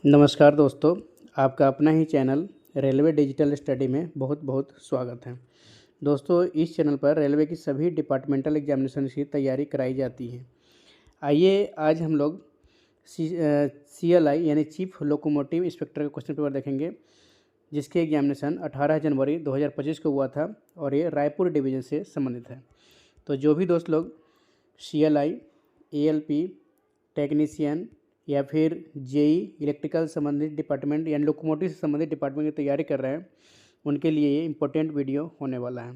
नमस्कार दोस्तों, आपका अपना ही चैनल रेलवे डिजिटल स्टडी में बहुत बहुत स्वागत है। दोस्तों, इस चैनल पर रेलवे की सभी डिपार्टमेंटल एग्जामिनेशन की तैयारी कराई जाती है। आइए आज हम लोग CLI यानी चीफ लोकोमोटिव इंस्पेक्टर का क्वेश्चन पेपर देखेंगे, जिसके एग्जामिनेशन 18 जनवरी 2025 को हुआ था और ये रायपुर डिवीज़न से संबंधित है। तो जो भी दोस्त लोग CLI, ALP, टेक्नीशियन या फिर JEE इलेक्ट्रिकल संबंधित डिपार्टमेंट यानी लोकोमोटिव से संबंधित डिपार्टमेंट की तैयारी कर रहे हैं, उनके लिए ये इम्पोर्टेंट वीडियो होने वाला है।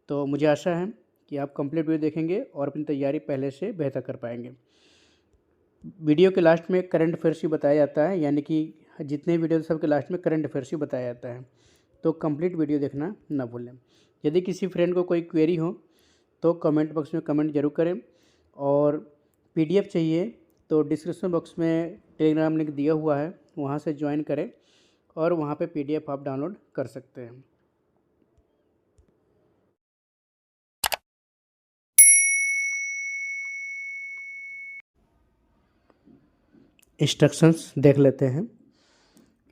तो मुझे आशा है कि आप कंप्लीट वीडियो देखेंगे और अपनी तैयारी पहले से बेहतर कर पाएंगे। वीडियो के लास्ट में करंट अफेयर्स भी बताया जाता है, यानी कि जितने वीडियो सबके लास्ट में करंट अफेयर्स भी बताया जाता है, तो कंप्लीट वीडियो देखना ना भूलें। यदि किसी फ्रेंड को कोई क्वेरी हो तो कमेंट बॉक्स में कमेंट जरूर करें, और PDF चाहिए तो डिस्क्रिप्शन बॉक्स में टेलीग्राम लिंक दिया हुआ है, वहाँ से ज्वाइन करें और वहाँ पे PDF आप डाउनलोड कर सकते हैं। इंस्ट्रक्शंस देख लेते हैं।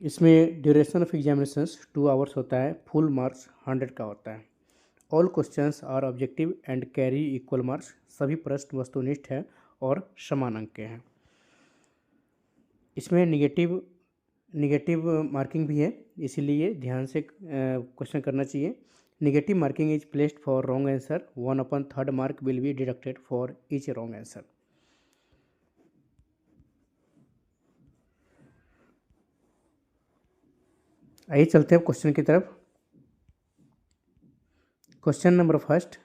इसमें ड्यूरेशन ऑफ एग्जामिनेशंस 2 आवर्स होता है, फुल मार्क्स 100 का होता है। All questions are objective and carry equal marks, सभी प्रश्न वस्तुनिष्ठ है और समान अंक के हैं। इसमें निगेटिव मार्किंग भी है, इसीलिए ध्यान से क्वेश्चन करना चाहिए। Negative marking is placed for wrong answer, 1/3 mark will be deducted for each wrong answer. आइए चलते हैं क्वेश्चन की तरफ। Question number first,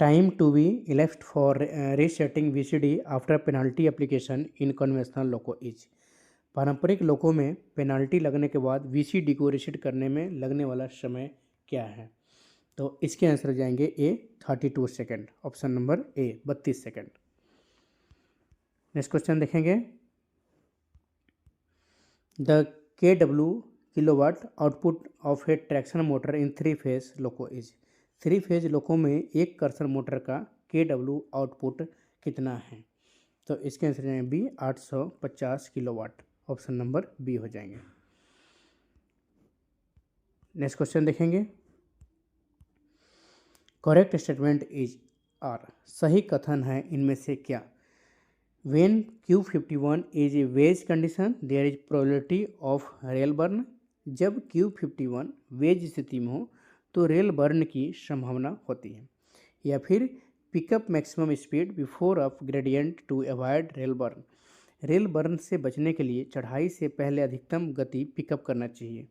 time to be elapsed for resetting VCD after penalty application in conventional loco is. पारंपरिक loco में penalty लगने के बाद VCD को रीसेट करने में लगने वाला समय क्या है? तो इसके आंसर हो जाएंगे A 32 second, option number A 32 second. Next question देखेंगे। The KW kilowatt output of a traction motor in 3 phase loco is. 3 phase loco में एक कर्सर मोटर का KW आउटपुट कितना है? तो इसके आंसर जाएंगे B 850 kilowatt, option number B हो जाएंगे। नेक्स्ट क्वेश्चन देखेंगे। करेक्ट स्टेटमेंट इज आर, सही कथन है इनमें से क्या? When Q51 is a wedge condition, there is probability of rail burn. जब Q51 वेज स्थिति में हो तो रेल बर्न की संभावना होती है। या फिर pickup maximum speed before of gradient to avoid rail burn, rail burn से बचने के लिए चढ़ाई से पहले अधिकतम गति पिकअप करना चाहिए।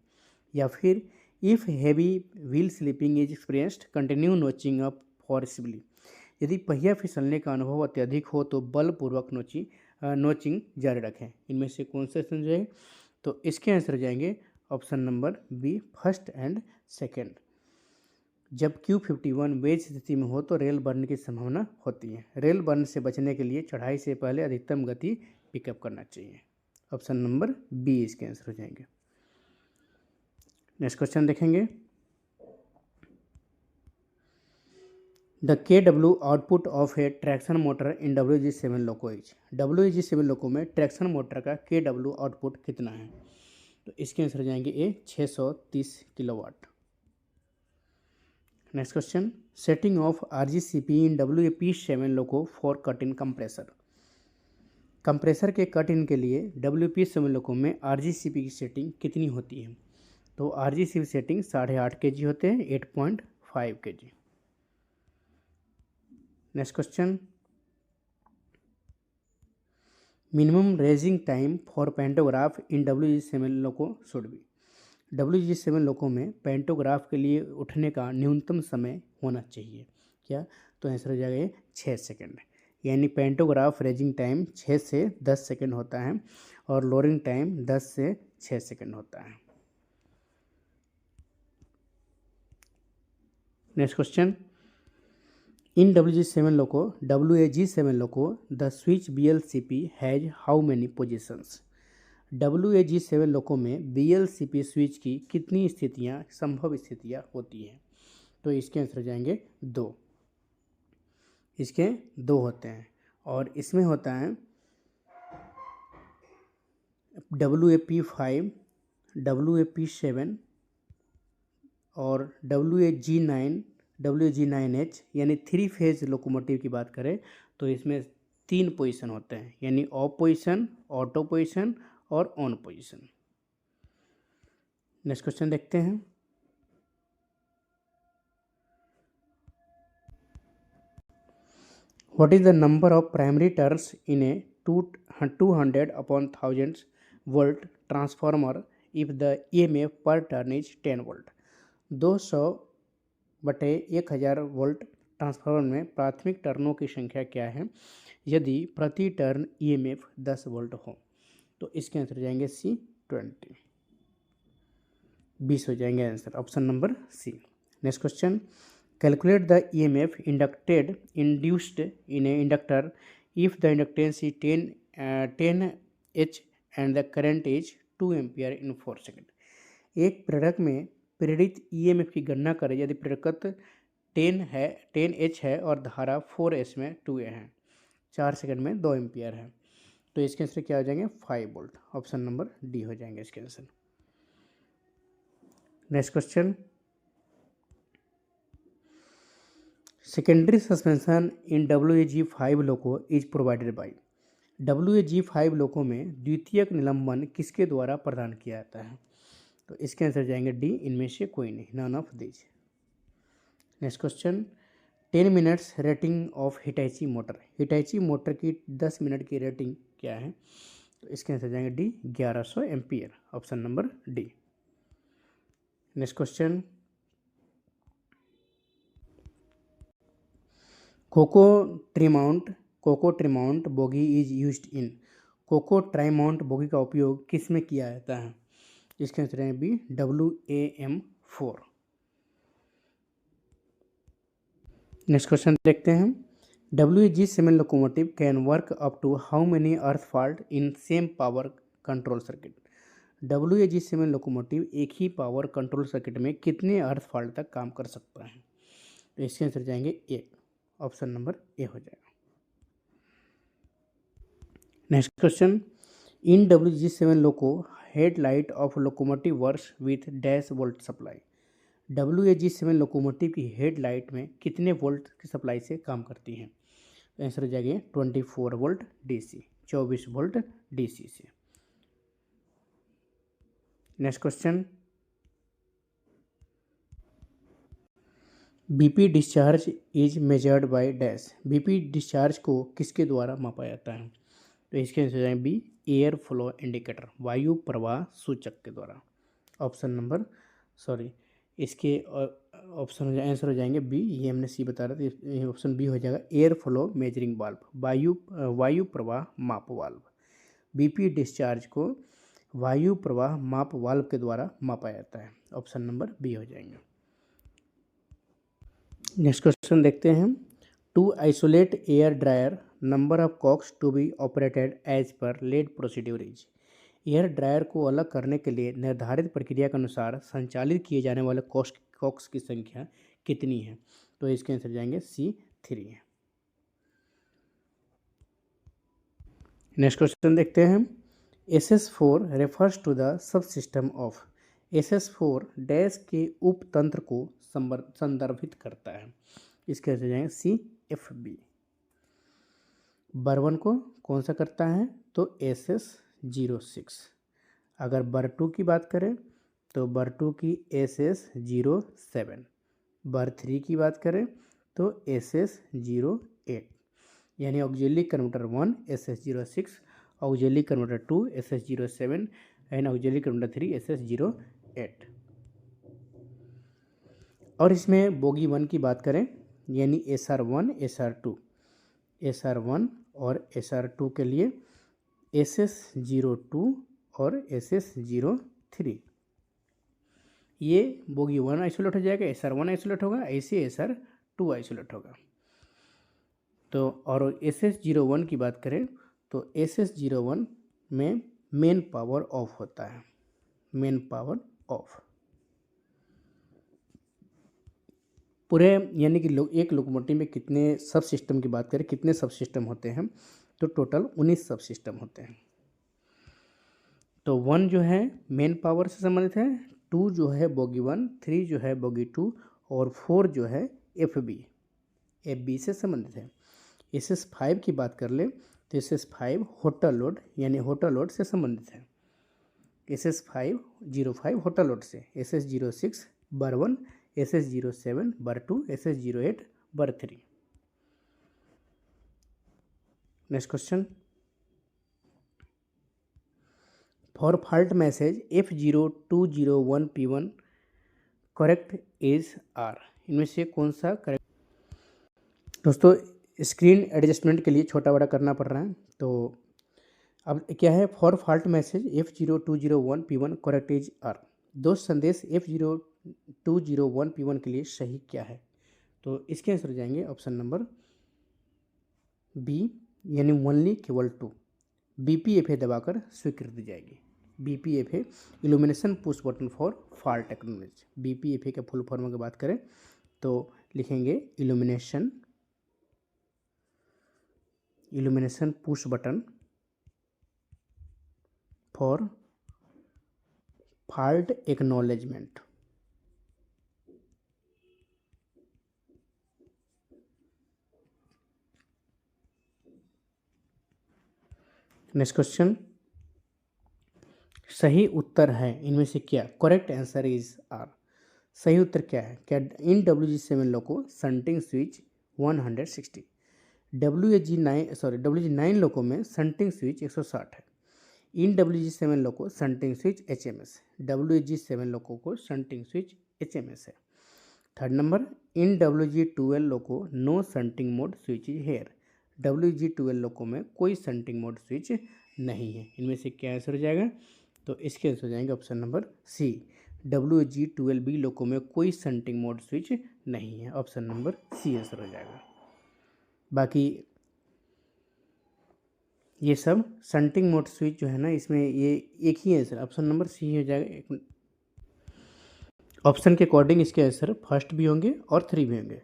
या फिर if heavy wheel slipping is experienced, continue notching up forcibly, यदि पहिया फिसलने का अनुभव अत्यधिक हो तो बलपूर्वक नोचिंग जारी रखें। इनमें से कौन सा ऑप्शन जाएगा? तो इसके आंसर जाएंगे option number B first and second. जब Q51 वेज स्थिति में हो तो रेल बर्न की संभावना होती है। रेल बर्न से बचने के लिए चढ़ाई से पहले अधिकतम गति पिकअप करना चाहिए। ऑप्शन नंबर B इसके आंसर हो जाएंगे। नेक्स्ट क्वेश्चन देखेंगे। The KW output of a traction motor in WG7 loco is. WG7 लोको में ट्रैक्शन मोटर का KW आउटपुट कितना है? तो इसके आंसर हो जाएंगे A 630 kilowatt. Next question, setting of RGCP in WP7 loco for cut in compressor. Compressor के cut in के लिए WP7 लोको में RGCP की सेटिंग कितनी होती है? तो RGCP सेटिंग 8.5 kg होते हैं, 8.5 kg। Next question, minimum raising time for pantograph in WG7 loco should be. WG7 लोको में पेंटोग्राफ के लिए उठने का न्यूनतम समय होना चाहिए क्या? तो आंसर हो जाएगा 6 सेकेंड, यानी पेंटोग्राफ रेजिंग टाइम 6 से 10 सेकेंड होता है और लोअरिंग टाइम 10 से 6 सेकेंड होता है। Next question, in WG7 loco the switch BLCP has how many positions. WAG7 लोको में BLCP स्विच की कितनी स्थितियां, संभव स्थितियां होती हैं? तो इसके आंसर हो जाएंगे 2। इसके 2 होते हैं और इसमें होता है WAP5, WAP7 और WAG9, WAG9H, यानी 3 फेज लोकोमोटिव की बात करें तो इसमें 3 पोजीशन होते हैं, यानी ऑफ पोजीशन, ऑटो पोजीशन और ऑन पोजीशन। नेक्स्ट क्वेश्चन देखते हैं। What is the number of primary turns in A 200/1000 volt transformer if the EMF पर turn is 10 volt. 200/1000 volt transformer में प्राथमिक टर्नों की संख्या क्या है यदि प्रति टर्न EMF 10 वोल्ट हो? तो इसके आंसर हो जाएंगे C 20, 20 हो जाएंगे answer, option number C। Next question, calculate the EMF induced in a inductor if the inductance is 10H and the current is 2 ampere in 4 second. एक प्रेरक में प्रेरित EMF की गणना करें यदि प्रेरकत्व 10H है और धारा 4S में 2A है, 4 सेकेंड में 2 एम्पियर है। तो इसके आंसर क्या हो जाएंगे 5 वोल्ट, ऑप्शन नंबर डी हो जाएंगे इसके answer. Next question, secondary suspension in WAG5 loco is provided by. WAG5 लोको में द्वितीयक निलंबन किसके द्वारा प्रदान किया जाता है? तो इसके आंसर जाएंगे डी, इनमें से कोई नहीं, none of these. Next question, 10 minutes rating of Hitachi motor. Hitachi motor की 10 मिनट की रेटिंग क्या है? तो इसके आंसर जाएंगे D, 1100 ampere, option number D. Next question, co co trimount bogie is used in. Co co trimount bogie का उपयोग किस में किया जाता है? इसके आंसर है बी, WAM4। नेक्स्ट क्वेश्चन देखते हैं। WAG7 locomotive can work up to how many earth fault in same power control circuit. WAG7 locomotive एक ही पावर कंट्रोल सर्किट में कितने अर्थ फॉल्ट तक काम कर सकता है? तो इसके आंसर जाएंगे 1, ऑप्शन नंबर ए हो जाएगा। Next question, in WAG7 loco headlight of locomotive works with dash volt supply. WAG7 locomotive की हेडलाइट में कितने वोल्ट की सप्लाई से काम करती है? तो आंसर हो जाएगा 24 वोल्ट DC, 24 वोल्ट DC से। Next question, BP discharge is measured by dash. BP discharge को किसके द्वारा मापा जाता है? तो इसके आंसर जाएंगे बी, एयर फ्लो इंडिकेटर, वायु प्रवाह सूचक के द्वारा, ऑप्शन नंबर इसके ऑप्शन आंसर हो जाएंगे बी, ये हमने सी बता रहे थे, ऑप्शन बी हो जाएगा एयर फ्लो मेजरिंग वाल्व, वायु प्रवाह माप वाल्व। BP डिस्चार्ज को वायु प्रवाह माप वाल्व के द्वारा मापा जाता है, ऑप्शन नंबर बी हो जाएंगे। नेक्स्ट क्वेश्चन देखते हैं। To isolate air dryer number of cocks to be operated as per laid procedure is. Air dryer को अलग करने के लिए निर्धारित प्रक्रिया के अनुसार संचालित किए जाने वाले कॉक्स की संख्या कितनी है? तो इसके आंसर जाएंगे C 3 है। नेक्स्ट क्वेश्चन देखते हैं। SS4 refers to the sub system of. SS4 dash के उप तंत्र को संदर्भित करता है, इसके आंसर जाएंगे C FB। बर 1 को कौन सा करता है? तो SS06। अगर बर 2 की बात करें तो बर 2 की SS07। बर 3 की बात करें तो SS08, यानी auxiliary converter 1 SS06, auxiliary converter 2 SS07 and auxiliary converter 3 SS08। और इसमें बोगी 1 की बात करें यानी SR1 SR2, SR1 और SR2 के लिए SS02 और SS03। ये बोगी 1 आइसोलेट हो जाएगा, SR1 आइसोलेट होगा, ऐसे SR2 आइसोलेट होगा। तो और SS01 की बात करें तो SS01 में मेन पावर ऑफ होता है, मेन पावर ऑफ। पूरे यानी कि एक लोकोमोटिव में कितने सब सिस्टम की बात करें, कितने सब सिस्टम होते हैं? तो टोटल 19 सब सिस्टम होते हैं। तो 1 जो है मेन पावर से संबंधित है, 2 जो है बोगी 1, 3 जो है बोगी 2 और 4 जो है एफ बी से संबंधित है। SS5 की बात कर ले तो SS5 होटल लोड यानी होटल लोड से संबंधित है। SS5 होटल लोड से, SS06 बर 1, SS07 बर 2, SS08 बर 3। Next question, for fault message F0201P1 correct is are, इनमें से कौन सा करेक्ट। दोस्तों स्क्रीन एडजस्टमेंट के लिए छोटा बड़ा करना पड़ रहा है, तो अब क्या है, for fault message F0201P1 correct is are, दोष संदेश F0201P1 के लिए सही क्या है। तो इसके आंसर हो जाएंगे ऑप्शन नंबर बी यानी ओनली केवल 2, BPFA दबाकर स्वीकृति दी जाएगी। BPFA illumination push button for fault technology. BPFA के फुल फॉर्म की बात करें तो लिखेंगे illumination push button for fault acknowledgement. Next question, सही उत्तर है इनमें से क्या, करेक्ट आंसर इज आर। सही उत्तर क्या है, क्या इन WG7 loco shunting switch 160, WG9 loco में संटिंग स्विच 160 है। In WG7 loco shunting switch HMS, WG7 loco को संटिंग स्विच HMS है। Third number, in WG12 loco no shunting mode switch is here, WG12 loco में कोई shunting mode switch नहीं है। इनमें से क्या आंसर हो जाएगा, तो इसके आंसर हो जाएंगे ऑप्शन नंबर सी, WG12B लोको में कोई संटिंग मोड स्विच नहीं है, ऑप्शन नंबर सी आंसर हो जाएगा। बाकी ये सब संटिंग मोड स्विच जो है ना, इसमें ये एक ही आंसर ऑप्शन नंबर सी हो जाएगा। ऑप्शन के अकॉर्डिंग इसके आंसर फर्स्ट भी होंगे और 3 भी होंगे,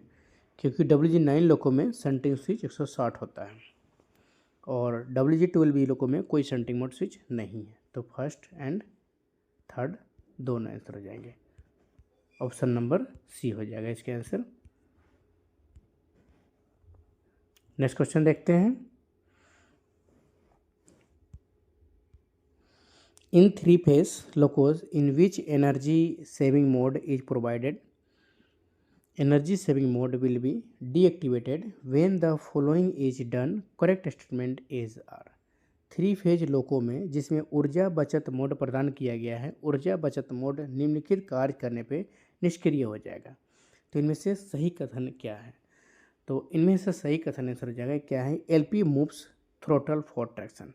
क्योंकि WG9 लोको में संटिंग स्विच 160 होता है और WG12B लोको में कोई संटिंग मोड स्विच नहीं है। तो फर्स्ट एंड थर्ड दोनों आंसर हो जाएंगे, ऑप्शन नंबर सी हो जाएगा इसके आंसर। नेक्स्ट क्वेश्चन देखते हैं, in 3 phase locos in which energy saving mode is provided, energy saving mode will be deactivated when the following is done, correct statement is are. 3 phase loco में जिसमें ऊर्जा बचत mode प्रदान किया गया है, ऊर्जा बचत मोड निम्नलिखित कार्य करने पे निष्क्रिय हो जाएगा। तो इनमें से सही कथन क्या है, तो इनमें से सही कथन आंसर हो जाएगा क्या है, LP moves throttle for traction,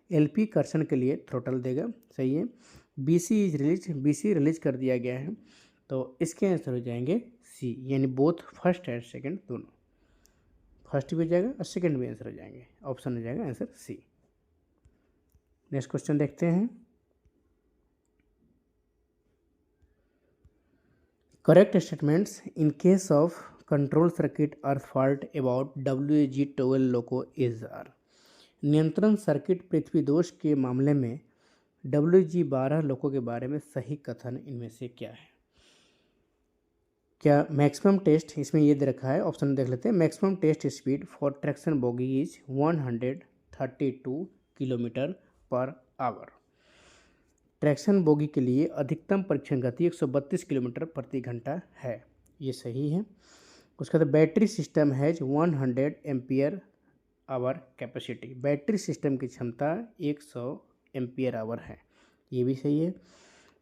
LP कर्षण के लिए थ्रोटल देगा, सही है। BC रिलीज कर दिया गया है, तो इसके आंसर हो जाएंगे सी यानी बोथ फर्स्ट एंड सेकंड दोनों, फर्स्ट भी हो जाएगा और सेकंड भी आंसर हो जाएंगे, ऑप्शन हो जाएगा आंसर सी। नेक्स्ट क्वेश्चन देखते हैं, correct statements in case of control circuit earth fault about WG12 loco is are, नियंत्रण सर्किट पृथ्वी दोष के मामले में WG12 लोको के बारे में सही कथन इनमें से क्या है। क्या मैक्सिमम टेस्ट, इसमें ये दे रखा है, ऑप्शन देख लेते हैं, maximum test speed for traction bogie is 132 kilometre per hour, traction bogie के लिए अधिकतम परीक्षण गति 132 किलोमीटर प्रति घंटा है, ये सही है। उसके बाद battery system has 100 ampere hour capacity, battery system की क्षमता 100 एम्पियर आवर है, ये भी सही है।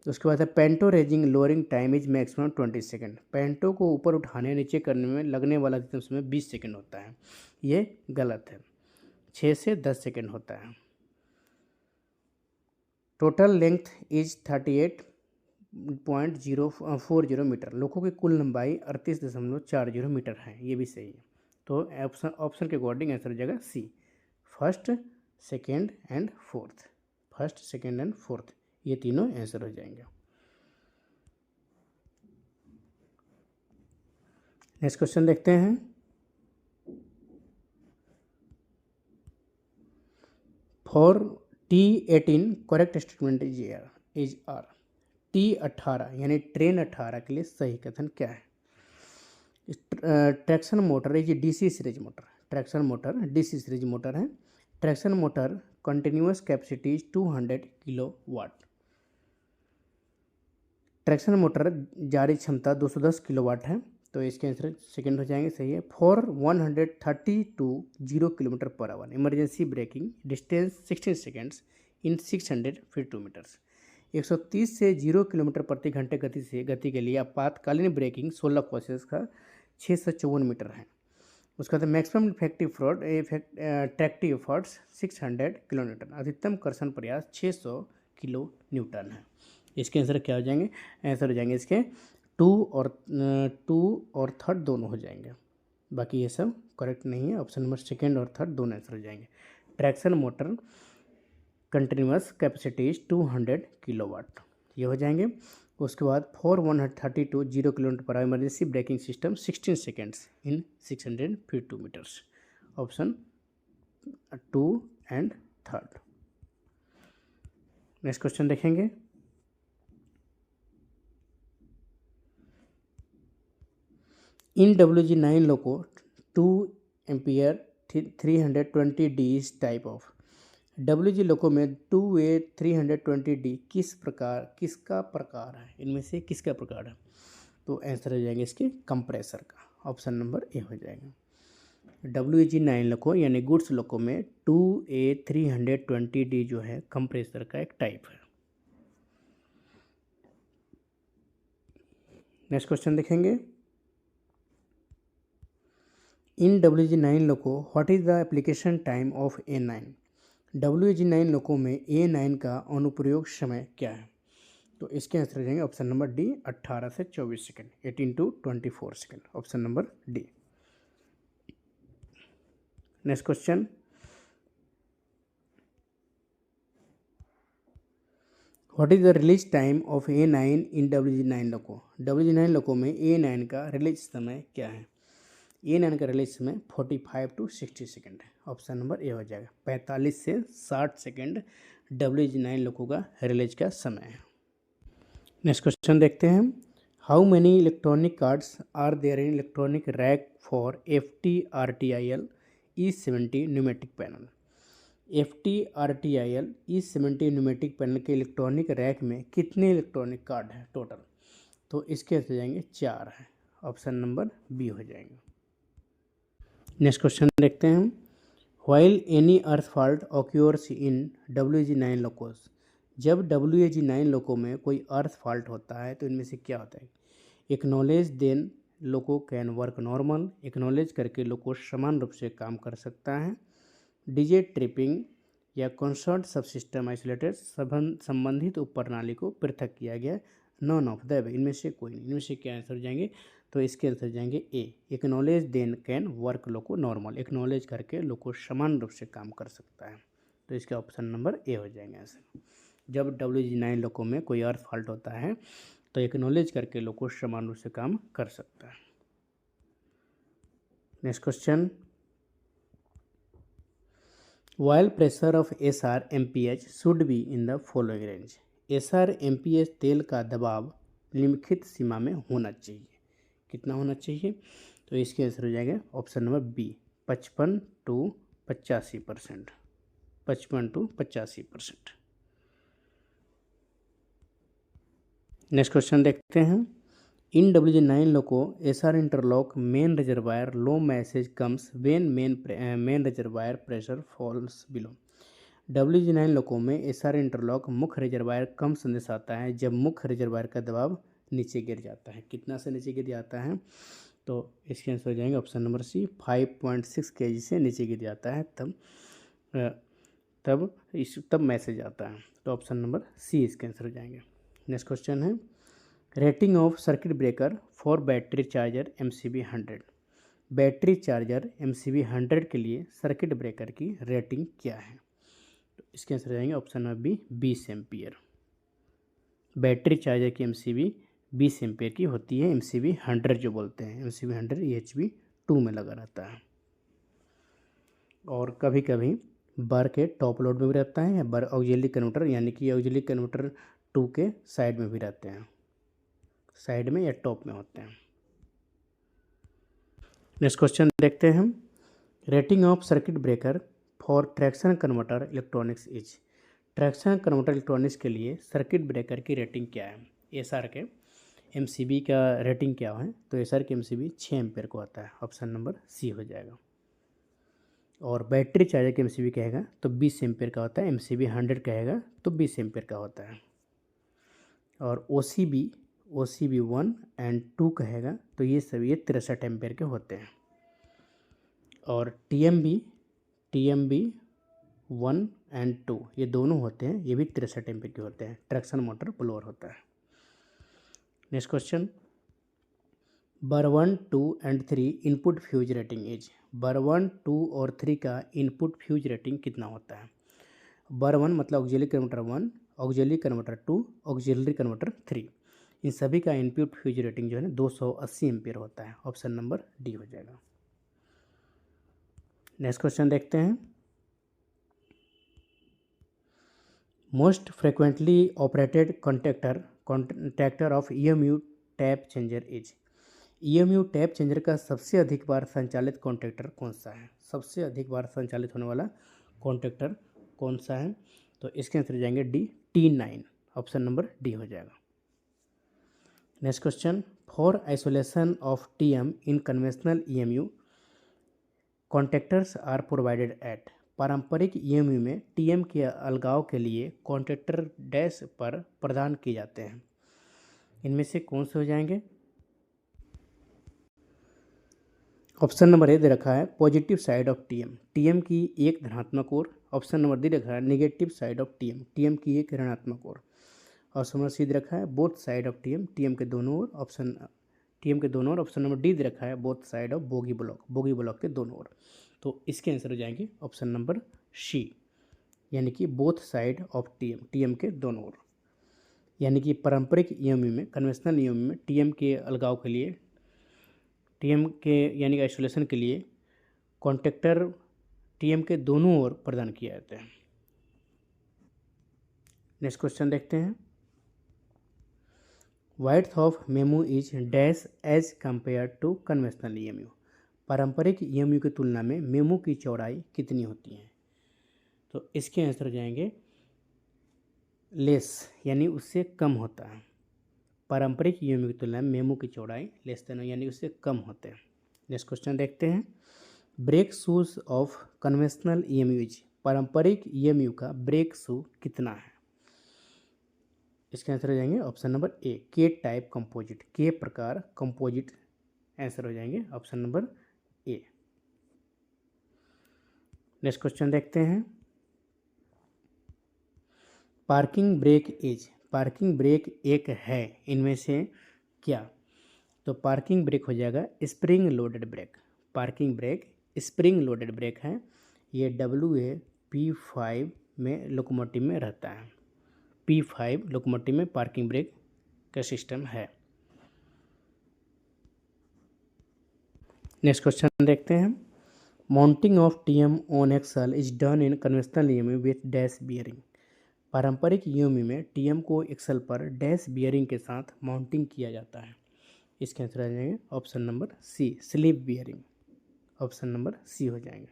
उसके बाद है panto raising lowering time is maximum 20 second, panto को ऊपर उठाने नीचे करने में लगने वाला अधिकतम समय 20 सेकेंड होता है, ये गलत है, 6 से 10 सेकेंड होता है। टोटल लेंथ इज 38.040 मीटर, लोगों की कुल लंबाई 38.40 मीटर है, ये भी सही है। तो ऑप्शन के अकॉर्डिंग आंसर हो जाएगा C, first second and fourth, first second and fourth, ये तीनों आंसर हो जाएंगे। नेक्स्ट क्वेश्चन देखते हैं, for T18 correct statement is are. T18 यानी ट्रेन 18 के लिए सही कथन क्या है? Traction motor is DC series motor. Traction motor DC series motor है। Traction motor continuous capacity is 200 kilowatt. Traction motor जारी क्षमता 210 किलोवाट है, तो इसके आंसर सेकंड हो जाएंगे, सही है। For 130 to 0 kilometre per hour emergency braking distance 16 seconds in 600 feet 2 metres. 130 से 0 किलोमीटर प्रति घंटे गति के लिए आपातकालीन ब्रेकिंग 16 कोसेस का 654 मीटर है। उसका तो maximum effective tractive efforts 600 kilometre, अधिकतम कर्षण प्रयास 600 किलो न्यूटन है। इसके आंसर क्या हो जाएंगे? आंसर हो जाएंगे इसके टू और थर्ड दोनों हो जाएंगे, बाकी ये सब करेक्ट नहीं है। ऑप्शन नंबर सेकेंड और थर्ड दोनों आंसर हो जाएंगे। Traction motor continuous capacity 200 kilowatt, ये हो जाएंगे। उसके बाद 130 to 0 kilometre per hour emergency braking system 16 seconds in 600 feet 2 metres. Option 2 and third. Next question देखेंगे। In WG9 loco 2 ampere 320D इस टाइप ऑफ। WG लोको में 2A 320D किसका प्रकार है? इनमें से किसका प्रकार है? तो आंसर हो जाएंगे इसके कंप्रेसर का। ऑप्शन नंबर ए हो जाएगा। WG9 लोको यानी गुड्स लोको में 2A 320D जो है कंप्रेसर का एक टाइप है। नेक्स्ट क्वेश्चन देखेंगे। In WG9 loco what is the application time of A9। WG9 loco में A9 का अनुप्रयोग समय क्या है? तो इसके आंसर हो जाएंगे ऑप्शन नंबर डी 18 से 24 second, 18 to 24 second. Option number D. Next question. What is the release time of A9 in WG9 loco. WG9 loco में A9 का रिलीज समय क्या है? A9 का रिलीज समय 45 to 60 सेकेंड है। ऑप्शन नंबर ए हो जाएगा। 45 से 60 सेकेंड WG9 लोगों का रिलीज का समय है। नेक्स्ट क्वेश्चन देखते हैं। How many electronic cards are there in electronic rack for FT-RTIL E70 pneumatic panel. FT-RTIL E70 pneumatic panel के इलेक्ट्रॉनिक रैक में कितने इलेक्ट्रॉनिक कार्ड हैं टोटल? तो इसके आंसर जाएंगे 4 है। ऑप्शन नंबर बी हो जाएंगे। नेक्स्ट क्वेश्चन देखते हैं। व्हाइल एनी अर्थ फॉल्ट ऑक्योर्स इन WG9 लोकोस। जब WG9 लोको में कोई अर्थ फॉल्ट होता है तो इनमें से क्या होता है? Acknowledge then loco can work normal. Acknowledge करके लोको समान रूप से काम कर सकता है। डीजे ट्रिपिंग या कंसर्ट सब सिस्टम आइसोलेटेड संबंधित उप प्रणाली को पृथक किया गया। नॉन ऑफ द इनमें से कोई नहीं। इनमें से क्या आंसर हो जाएंगे? तो इसके आंसर जाएंगे A acknowledge then can work loco normal. Acknowledge करके लोको समान रूप से काम कर सकता है, तो इसका ऑप्शन नंबर ए हो जाएंगे आंसर। जब WG9 लोको में कोई अर्थ फॉल्ट होता है तो एक्नॉलेज करके लोको समान रूप से काम कर सकता है। Next question. Oil pressure of SR MPH should be in the following range. SR MPH तेल का दबाव निम्नलिखित सीमा में होना चाहिए। कितना होना चाहिए? तो इसके आंसर हो जाएगा option number B 55 to 85%। 55 to 85%। Next question देखते हैं। In WG9 loco SR interlock main reservoir low message comes when main reservoir pressure falls below. WG9 loco में SR इंटरलॉक मुख्य रिजर्वायर कम संदेश आता है जब मुख्य रिजर्वायर का दबाव नीचे गिर जाता है। कितना से नीचे गिर जाता है? तो इसके आंसर हो जाएंगे ऑप्शन नंबर सी 5.6 kg से नीचे गिर जाता है तब मैसेज आता है। तो ऑप्शन नंबर सी इसके आंसर हो जाएंगे। नेक्स्ट क्वेश्चन है। Rating of circuit breaker for battery charger MCB 100। Battery charger MCB 100 के लिए सर्किट ब्रेकर की रेटिंग क्या है? तो इसके आंसर हो जाएंगे option number B 20 ampere. Battery charger की MCB 20 एम्पियर की होती है। MCB 100 जो बोलते हैं, MCB 100 EHV 2 में लगा रहता है। और कभी कभी बार के टॉप लोड में भी रहता है या बार ऑक्सिलरी कन्वर्टर यानी कि ऑक्सिलरी कन्वर्टर 2 के साइड में भी रहते हैं, साइड में या टॉप में होते हैं। नेक्स्ट क्वेश्चन देखते हैं हम। Rating of circuit breaker for traction converter electronics is. Traction converter electronics के लिए सर्किट ब्रेकर की रेटिंग क्या है? एसआर के एमसीबी का रेटिंग क्या है? तो एसआर के एमसीबी 6 एम्पेयर को आता है, ऑप्शन नंबर सी हो जाएगा। और बैटरी चार्जर के एमसीबी कहेगा तो 20 एम्पेयर का होता है, एमसीबी 100 कहेगा तो 20 एम्पेयर का होता है। और ओसीबी 1 एंड 2 कहेगा तो ये सभी 63 एम्पेयर के होते हैं। और टीएमबी 1 एंड 2 ये दोनों होते हैं, ये भी 63 एम्पेयर के होते हैं। ट्रैक्शन मोटर ब्लोअर होता है। नेक्स्ट क्वेश्चन, बर 1, 2 and 3 input fuse rating is. बर 1, 2 और 3 का इनपुट फ्यूज रेटिंग कितना होता है? बर 1 मतलब auxiliary converter 1, auxiliary converter 2, auxiliary converter 3, इन सभी का इनपुट फ्यूज रेटिंग जो है ना 280 एम्पियर होता है, ऑप्शन नंबर डी हो जाएगा। नेक्स्ट क्वेश्चन देखते हैं। Most frequently operated contactor of EMU tap changer is. EMU tap changer का सबसे अधिक बार संचालित कॉन्टैक्टर कौन सा है? सबसे अधिक बार संचालित होने वाला कॉन्टैक्टर कौन सा है? तो इसके आंसर जाएंगे D, T9, option number D हो जाएगा। Next question, for isolation of TM in conventional EMU contactors are provided at. पारंपरिक ईएमयू में टीएम के अलगाव के लिए कॉन्टैक्टर डैश पर प्रदान किए जाते हैं, इनमें से कौन से हो जाएंगे? ऑप्शन नंबर ए दे रखा है positive side of TM, TM की एक धनात्मक ओर। ऑप्शन नंबर डी रखा है negative side of TM, TM की एक ऋणात्मक ओर। ऑप्शन नंबर सी दे रखा है both side of TM, TM के दोनों ओर। ऑप्शन नंबर डी दे रखा है both side of bogie block, bogie block के दोनों ओर। तो इसके आंसर हो जाएंगे ऑप्शन नंबर सी, यानी कि both side of TM, TM के दोनों ओर। यानी कि पारंपरिक ईएमयू में, कन्वेंशनल ईएमयू में टीएम के अलगाव के लिए, टीएम के यानी कि आइसोलेशन के लिए कॉन्टैक्टर टीएम के दोनों ओर प्रदान किया जाता है। नेक्स्ट क्वेश्चन देखते हैं। Width of memo is dash as compare to conventional EMU. पारंपरिक ईएमयू की तुलना में मेमो की चौड़ाई कितनी होती है? तो इसके आंसर हो जाएंगे लेस, यानी उससे कम होता है। पारंपरिक ईएमयू की तुलना में मेमो की चौड़ाई लेस देन यानी उससे कम होते हैं। नेक्स्ट क्वेश्चन देखते हैं। Brake shoes of conventional EMU is. पारंपरिक ईएमयू का ब्रेक शू कितना है? इसके आंसर हो जाएंगे ऑप्शन नंबर ए के टाइप कंपोजिट, के प्रकार कंपोजिट आंसर हो जाएंगे ऑप्शन नंबर ए। नेक्स्ट क्वेश्चन देखते हैं। Parking brake is. Parking brake एक है, इनमें से क्या? तो पार्किंग ब्रेक हो जाएगा spring loaded brake. Parking brake spring loaded brake है, ये WAP5 में लोकोमोटिव में रहता है। P5 लोकोमोटिव में पार्किंग ब्रेक का सिस्टम है। नेक्स्ट क्वेश्चन देखते हैं। Mounting of TM on axle is done in conventional EMU with dash bearing. पारंपरिक ईएमयू में टीएम को एक्सल पर डैश बियरिंग के साथ माउंटिंग किया जाता है। इसके आंसर आ जाएंगे option number C sleeve bearing, option number C हो जाएंगे।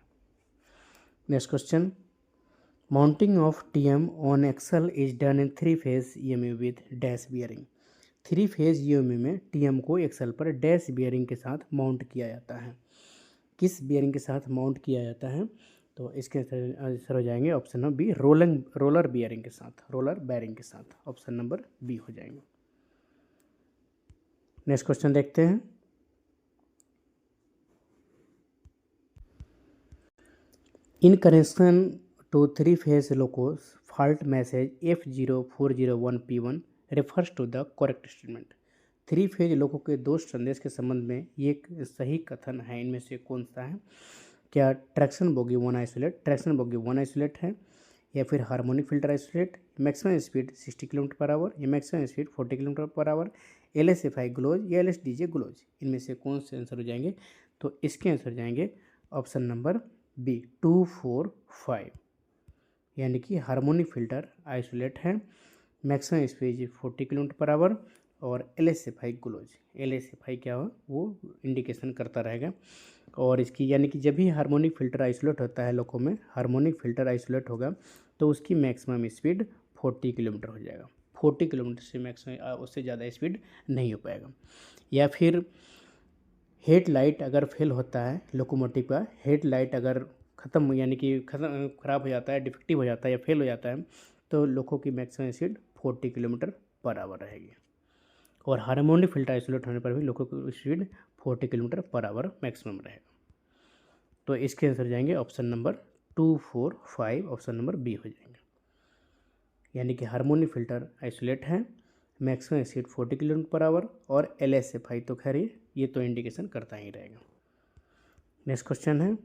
Next question. Mounting of TM on axle is done in 3 phase EMU with dash bearing. 3 phase EMU में टीएम को एक्सल पर डैश बियरिंग के साथ माउंट किया जाता है। किस बियरिंग के साथ माउंट किया जाता है? तो इसके आंसर हो जाएंगे option number B roller bearing के साथ, रोलर बेयरिंग के साथ, ऑप्शन नंबर बी हो जाएंगे। नेक्स्ट क्वेश्चन देखते हैं। In connection to 3 phase locos fault message F0401P1 refers to the correct statement. 3 phase loco के दोष संदेश के संबंध में ये एक सही कथन है, इनमें से कौन सा है? क्या ट्रैक्शन बोगी 1 आइसोलेट है, या फिर harmonic filter isolate, maximum speed 60 km/h या maximum speed 40 km/h, LSFI glows या LSDJ ग्लोज, इनमें से कौन से आंसर हो जाएंगे? तो इसके आंसर जाएंगे ऑप्शन नंबर बी 2, 4, 5। यानी कि हार्मोनिक फिल्टर आइसोलेट है। Maximum speed 40 kilometre per hour. और LSFI क्लोज, LSFI क्या हो वो इंडिकेशन करता रहेगा। और इसकी यानी कि जब भी हार्मोनिक फिल्टर आइसोलेट होता है लोगों में, हार्मोनिक फिल्टर आइसोलेट होगा तो उसकी मैक्सिमम स्पीड 40 किलोमीटर हो जाएगा। 40 किलोमीटर से मैक्सिमम उससे ज़्यादा स्पीड नहीं हो पाएगा। या फिर हेडलाइट अगर फेल होता है लोकोमोटिव का, हेडलाइट अगर ख़त्म यानी कि ख़राब हो जाता है, डिफेक्टिव हो जाता है या फेल हो जाता है, तो लोको की maximum speed 40 kilometre per our रहेगी। और हार्मोनिक फिल्टर आइसोलेट होने पर भी लोको की speed 40 kilometre per hour maximum रहेगा। तो इसके आंसर जाएंगे option number 2, 4, 5, option number B हो जाएंगे। यानी कि हार्मोनिक फिल्टर आइसोलेट है, maximum speed 40 kilometre per hour, और LSFI तो खैर ये तो इंडिकेशन करता ही रहेगा। नेक्स्ट क्वेश्चन है,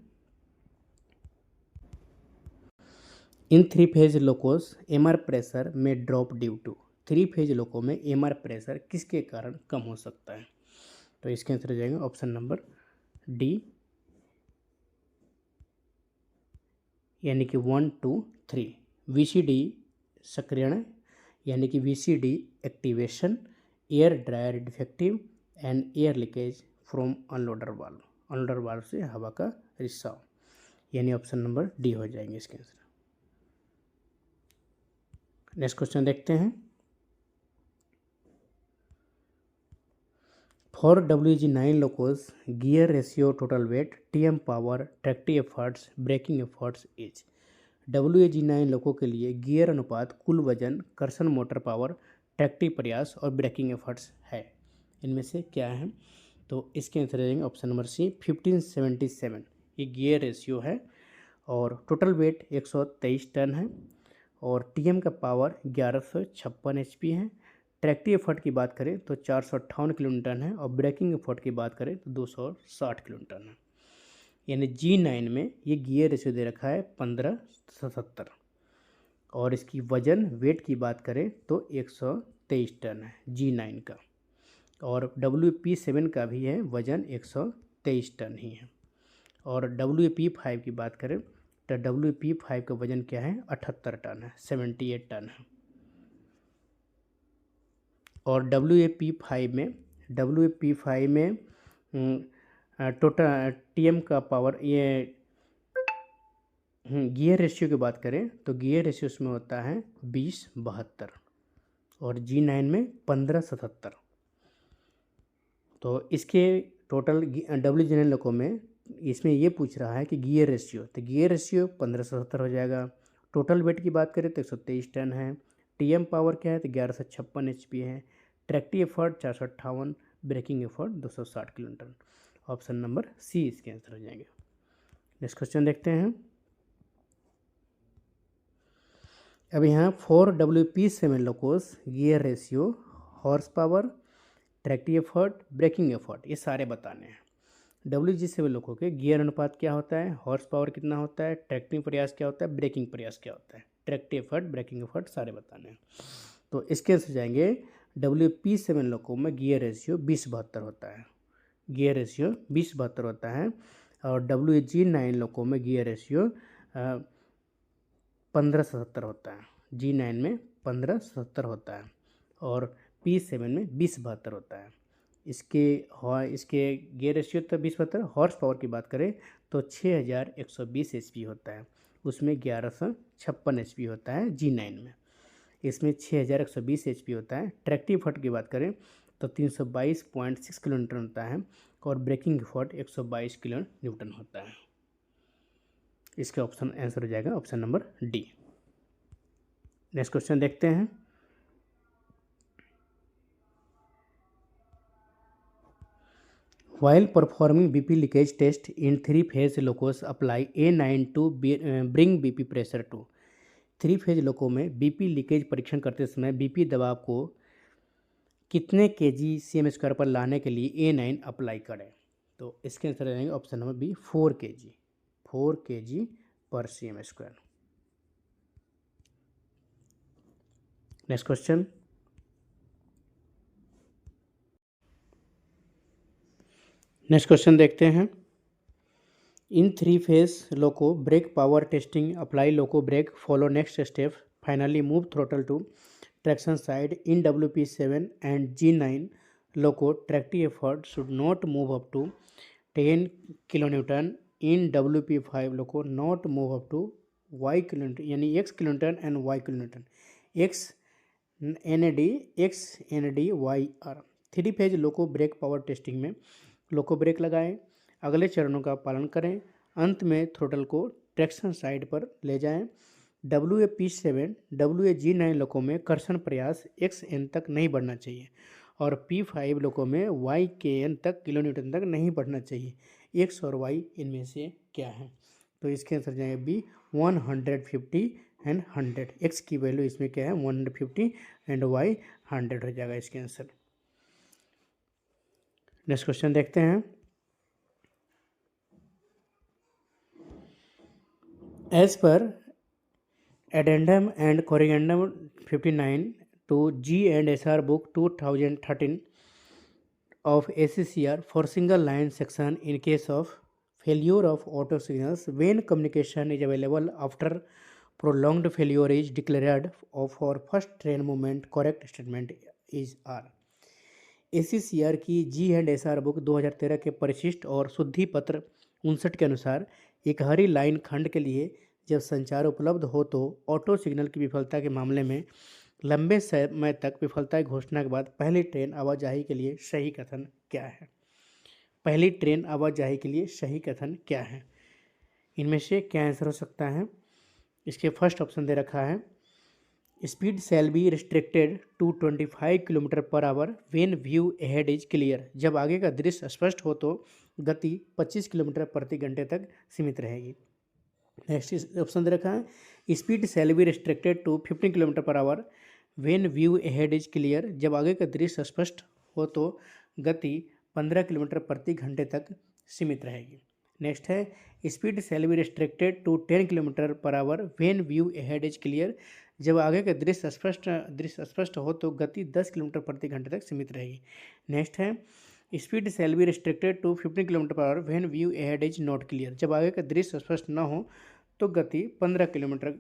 इन 3 फेज लोकोस MR प्रेशर में drop due to. 3 phase loco में MR प्रेशर किसके कारण कम हो सकता है? तो इसके आंसर जाएगा ऑप्शन नंबर डी, यानी कि 1, 2, 3। VCD सक्रियण यानी कि VCD activation, air dryer defective, and air leakage from unloader valve. Unloader valve से हवा का रिसाव, यानी ऑप्शन नंबर डी हो जाएंगे इसके आंसर। नेक्स्ट क्वेश्चन देखते हैं, for WG9 locos gear ratio total weight TM power tractive efforts braking efforts is. WG9 loco के लिए गियर अनुपात कुल वजन कर्षण मोटर पावर ट्रैक्टिव प्रयास और ब्रेकिंग एफर्ट्स है, इनमें से क्या है? तो इसके आंसर रहेंगे ऑप्शन नंबर सी 1577। ये गियर रेशियो है और टोटल वेट 123 टन है और TM का पावर 1156 HP है। ट्रैक्टिव एफर्ट की बात करें तो 458 किलोमीटर है और ब्रेकिंग एफर्ट की बात करें तो 260 किलोमीटर है। यानी G9 में ये गियर रेशियो दे रखा है 1577 और इसकी वजन वेट की बात करें तो 123 टन है G9 का, और WP7 का भी है वजन 123 टन ही है। और WP5 की बात करें तो WP5 का वजन क्या है 78 टन है, 78 टन है। और WP5 में टोटल TM का पावर ये गियर रेशियो की बात करें तो गियर रेशियो उसमें होता है 20-72 और G9 में 1577। तो इसके टोटल WG9 लोगों में इसमें ये पूछ रहा है कि गियर रेशियो, तो गियर रेशियो 1577 हो जाएगा। टोटल वेट की बात करें तो 123 टन है। TM पावर क्या है तो 1156 HP है। Tractive effort 458, braking effort 260 kilometre. Option number C इसके आंसर हो जाएंगे। नेक्स्ट क्वेश्चन देखते हैं, अब यहाँ 4 WP7 locos gear ratio, horse power, tractive effort, braking effort ये सारे बताने हैं। WG7 लोगों के गियर अनुपात क्या होता है, हॉर्स पावर कितना होता है, ट्रैक्टिंग प्रयास क्या होता है, ब्रेकिंग प्रयास क्या होता है, ट्रैक्टिव एफर्ट ब्रेकिंग एफर्ट सारे बताने हैं। तो इसके आंसर जाएंगे WP7 लोगों में गियर रेशियो 20-72 होता है, गियर रेशियो 20-72 होता है। और WG9 लोगों में गियर रेशियो 1577 होता है। G9 में 1577 होता है और P7 में 20-72 होता है। इसके गियर रेशियो तो 20-72। हॉर्स पावर की बात करें तो 6120 HP होता है, उसमें 1156 HP होता है G9 में, इसमें 6120 HP होता है। ट्रैक्टिव एफर्ट की बात करें तो 322.6 किलोमीटर होता है और ब्रेकिंग एफर्ट 122 किलो न्यूटन होता है। इसका ऑप्शन आंसर हो जाएगा option number D. Next question देखते हैं, While performing BP leakage test in 3-phase locos, apply A9 to bring BP pressure to। 3-phase लोको में BP लीकेज परीक्षण करते समय BP दबाव को कितने kg/cm² पर लाने के लिए A9 अप्लाई करें? तो इसके आंसर रहेंगे option number B 4 kg/cm²। Next question, देखते हैं, In three-phase loco brake power testing, apply loco brake, follow next step, finally move throttle to traction side. In WP7 and G9 loco, tractive effort should not move up to 10 kilonewton. In WP5 loco, not move up to y kilonewton, यानी x kilonewton and y kilonewton, x NAD x NAD y r। Three phase loco brake power testing में loco break लगाएं, अगले चरणों का पालन करें, अंत में थ्रोटल को ट्रैक्शन साइड पर ले जाएं। WP7 WG9 लोको में कर्षण प्रयास XN तक नहीं बढ़ना चाहिए और P5 लोको में YKN तक किलोन्यूटन तक नहीं बढ़ना चाहिए। X और Y इनमें से क्या है? तो इसके आंसर जाएंगे बी 150 एंड 100। X की वैल्यू इसमें क्या है 150 एंड Y 100 हो जाएगा इसके आंसर। नेक्स्ट क्वेश्चन देखते हैं। As per addendum and corrigendum 59 to G&SR book 2013 of ACCR for single line section in case of failure of auto signals when communication is available after prolonged failure is declared for first train movement, correct statement is R। ACCR की G&SR book 2013 के परिशिष्ट और शुद्धि पत्र 59 के अनुसार एक हरी line खंड के लिए जब संचार उपलब्ध हो तो ऑटो सिग्नल की विफलता के मामले में लंबे समय तक विफलता की घोषणा के बाद पहली ट्रेन आवाजाही के लिए सही कथन क्या है? पहली ट्रेन आवाजाही के लिए सही कथन क्या है? इनमें से क्या आंसर हो सकता है? इसके फर्स्ट ऑप्शन दे रखा है speed shall be restricted to 25 kilometre per hour when view ahead is clear. जब आगे का दृश्य स्पष्ट हो तो गति 25 किलोमीटर प्रति घंटे तक सीमित रहेगी। नेक्स्ट ऑप्शन दे रखा है speed shall be restricted to 15 kilometre per hour when view ahead is clear. जब आगे का दृश्य स्पष्ट हो तो गति 15 किलोमीटर प्रति घंटे तक सीमित रहेगी। नेक्स्ट है speed shall be restricted to 10 kilometre per hour when view ahead is clear. जब आगे का दृश्य स्पष्ट हो तो गति 10 किलोमीटर प्रति घंटे तक सीमित रहेगी। नेक्स्ट है speed shall be restricted to 15 kilometre per hour when view ahead is not clear. जब आगे का दृश्य स्पष्ट न हो तो गति 15 किलोमीटर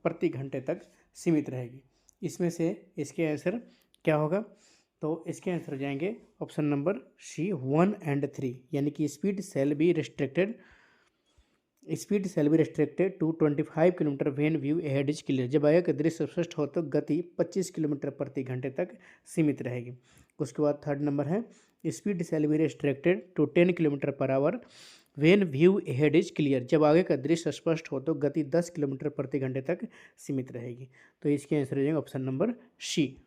प्रति घंटे तक सीमित रहेगी। इसमें से इसके आंसर क्या होगा? तो इसके आंसर हो जाएंगे ऑप्शन नंबर सी 1 एंड 3, यानी कि speed shall be restricted to 25 kilometre when view ahead is clear. जब आगे का दृश्य स्पष्ट हो तो गति 25 किलोमीटर प्रति घंटे तक सीमित रहेगी। उसके बाद थर्ड नंबर है speed shall be restricted to 10 kilometre per hour when view ahead is clear. जब आगे का दृश्य स्पष्ट हो तो गति 10 किलोमीटर प्रति घंटे तक सीमित रहेगी। तो इसके आंसर हो जाएगा option number C.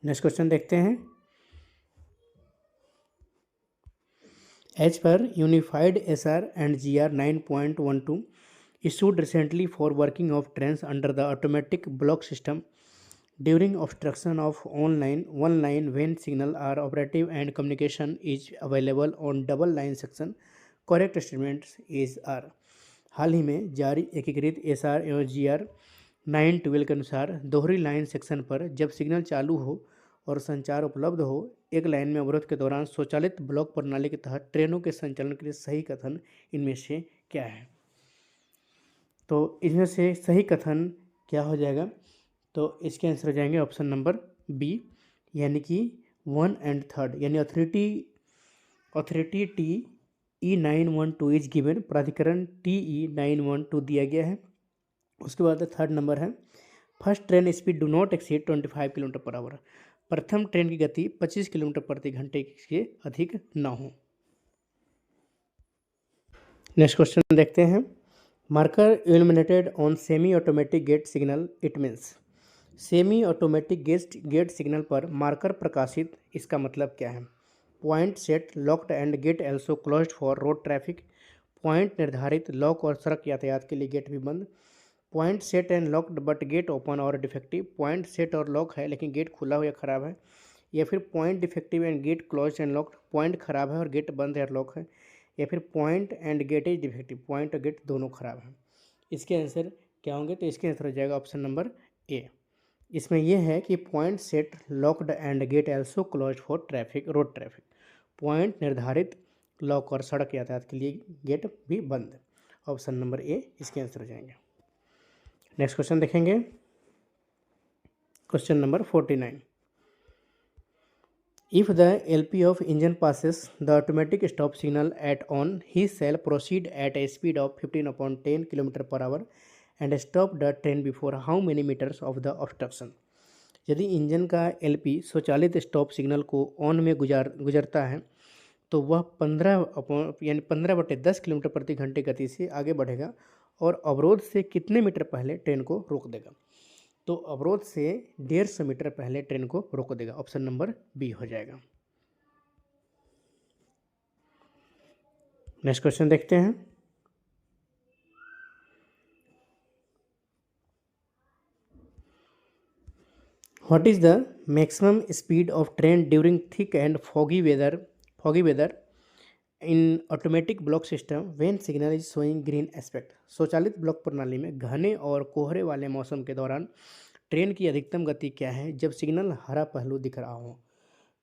Next question देखते हैं। As per unified SR and GR 9.12 issued recently for working of trains under the automatic block system during obstruction of one line when signal are operative and communication is available on double line section, correct statements is R। हाल ही में जारी एकीकृत SR एवं GR 912 के अनुसार दोहरी line section पर जब signal चालू हो और संचार उपलब्ध हो एक लाइन में अवरोध के दौरान स्वचालित ब्लॉक प्रणाली के तहत ट्रेनों के संचालन के लिए सही कथन इनमें से क्या है? तो इसमें से सही कथन क्या हो जाएगा? तो इसके आंसर हो जाएंगे ऑप्शन नंबर बी, यानी कि 1 एंड 3, यानी अथॉरिटी TE912 इज गिवन, प्राधिकरण TE912 दिया गया है। उसके बाद थर्ड नंबर है first train speed do not exceed 25 kilometre per our. प्रथम ट्रेन की गति 25 किलोमीटर प्रति घंटे से अधिक न हो। नेक्स्ट क्वेश्चन देखते हैं। Marker illuminated on semi automatic gate signal it means. Semi automatic gate signal पर मार्कर प्रकाशित, इसका मतलब क्या है? Point set locked and gate also closed for road traffic. Point निर्धारित, लॉक और सड़क यातायात के लिए गेट भी बंद। Point set and locked but gate open और डिफेक्टिव। पॉइंट सेट और लॉक है लेकिन गेट खुला हो या ख़राब है। या फिर point defective and gate close and locked, point ख़राब है और गेट बंद है और लॉक है। या फिर point and gate is defective, point और गेट दोनों ख़राब हैं। इसके आंसर क्या होंगे? तो इसके आंसर हो जाएगा ऑप्शन नंबर ए। इसमें यह है कि point set locked and gate also close for traffic, road traffic. Point निर्धारित लॉक और सड़क यातायात के लिए गेट भी बंद। ऑप्शन नंबर ए इसके आंसर हो जाएंगे। नेक्स्ट क्वेश्चन देखेंगे, question number 49। If the LP of engine passes the automatic stop signal at on, he shall proceed at a speed of 15/10 km/h and stop the train before how many meters of the obstruction। यदि engine का LP स्वचालित stop signal को on में गुजरता है तो वह 15/10 kilometre प्रति घंटे गति से आगे बढ़ेगा और अवरोध से कितने मीटर पहले ट्रेन को रोक देगा। तो अवरोध से 150 मीटर पहले ट्रेन को रोक देगा। ऑप्शन नंबर बी हो जाएगा। नेक्स्ट क्वेश्चन देखते हैं, what is the maximum speed of train during thick and foggy weather in automatic block system when signal is showing green aspect. स्वचालित ब्लॉक प्रणाली में घने और कोहरे वाले मौसम के दौरान ट्रेन की अधिकतम गति क्या है जब सिग्नल हरा पहलू दिख रहा हो।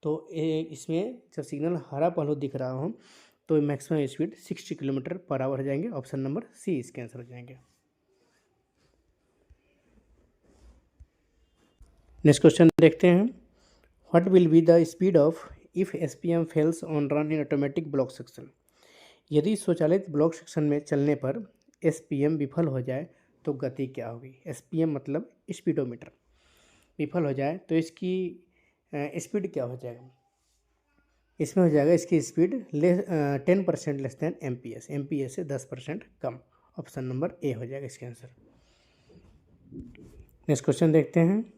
तो इसमें जब सिग्नल हरा पहलू दिख रहा हो तो मैक्सिमम स्पीड 60 km/h हो जाएंगे। ऑप्शन नंबर सी इसके आंसर हो जाएंगे। नेक्स्ट क्वेश्चन देखते हैं, what will be the speed of if SPM fails on run in automatic block section. यदि स्वचालित ब्लॉक सेक्शन में चलने पर SPM विफल हो जाए तो गति क्या होगी। SPM मतलब स्पीडोमीटर विफल हो जाए तो इसकी स्पीड क्या हो जाएगा। इसमें हो जाएगा इसकी स्पीड 10% लेस दैन MPS से 10% कम। ऑप्शन नंबर ए हो जाएगा इसके आंसर। नेक्स्ट क्वेश्चन देखते हैं,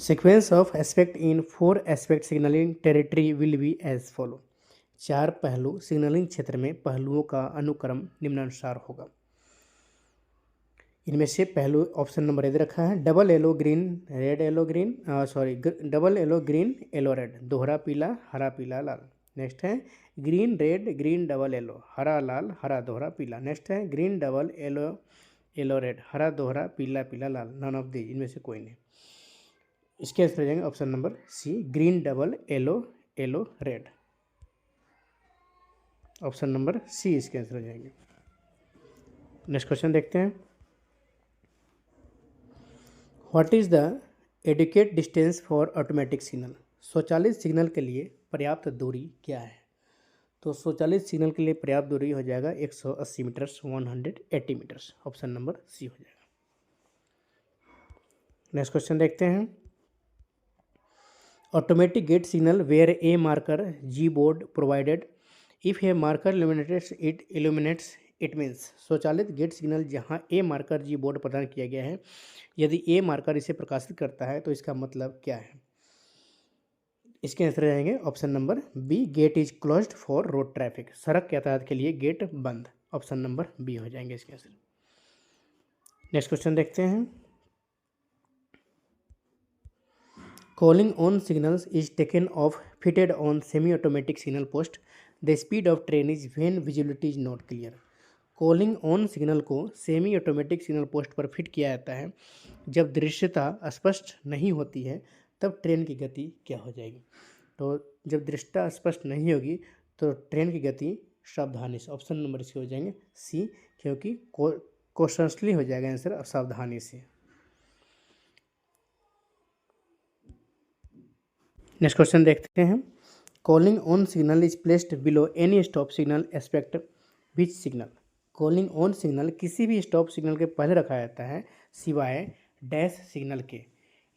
sequence of aspect in 4 aspect signalling territory will be as follow. 4 पहलू सिग्नलिंग क्षेत्र में पहलुओं का अनुक्रम निम्नानुसार होगा। इनमें से पहलू ऑप्शन नंबर ए रखा है, double yellow green yellow red, दोहरा पीला हरा पीला लाल। नेक्स्ट है green red green double yellow, हरा लाल हरा दोहरा पीला। नेक्स्ट है ग्रीन डबल येलो रेड, हरा दोहरा पीला पीला लाल। नन ऑफ दी, इनमें से कोई नहीं। इसके आंसर हो जाएंगे option number C, green double yellow red. Option number C इसके आंसर हो जाएंगे। नेक्स्ट क्वेश्चन देखते हैं, what is the adequate distance for automatic signal. स्वचालित सिग्नल के लिए पर्याप्त दूरी क्या है। तो स्वचालित सिग्नल के लिए पर्याप्त दूरी हो जाएगा 180 metres 180 metres. Option number C हो जाएगा। नेक्स्ट क्वेश्चन देखते हैं, automatic gate signal where A marker G board provided if A marker illuminates it means. स्वचालित गेट सिग्नल जहां ए मार्कर जी बोर्ड प्रदान किया गया है, यदि ए मार्कर इसे प्रकाशित करता है तो इसका मतलब क्या है। इसके आंसर रहेंगे option number B, gate is closed for road traffic. सड़क यातायात के लिए गेट बंद। ऑप्शन नंबर बी हो जाएंगे इसके आंसर। नेक्स्ट क्वेश्चन देखते हैं, calling on signals is taken of fitted on semi automatic signal post. The speed of train is when visibility is not clear. Calling on signal को semi automatic signal post पर fit किया जाता है जब दृश्यता स्पष्ट नहीं होती है, तब ट्रेन की गति क्या हो जाएगी। तो जब दृश्यता स्पष्ट नहीं होगी तो ट्रेन की गति सावधानी से। ऑप्शन नंबर इसके हो जाएंगे सी, क्योंकि कॉन्शियसली हो जाएगा आंसर सावधानी से। नेक्स्ट क्वेश्चन देखते हैं, calling on signal is placed below any stop signal aspect which signal. Calling on signal किसी भी स्टॉप सिग्नल के पहले रखा जाता है सिवाय डैश सिग्नल के।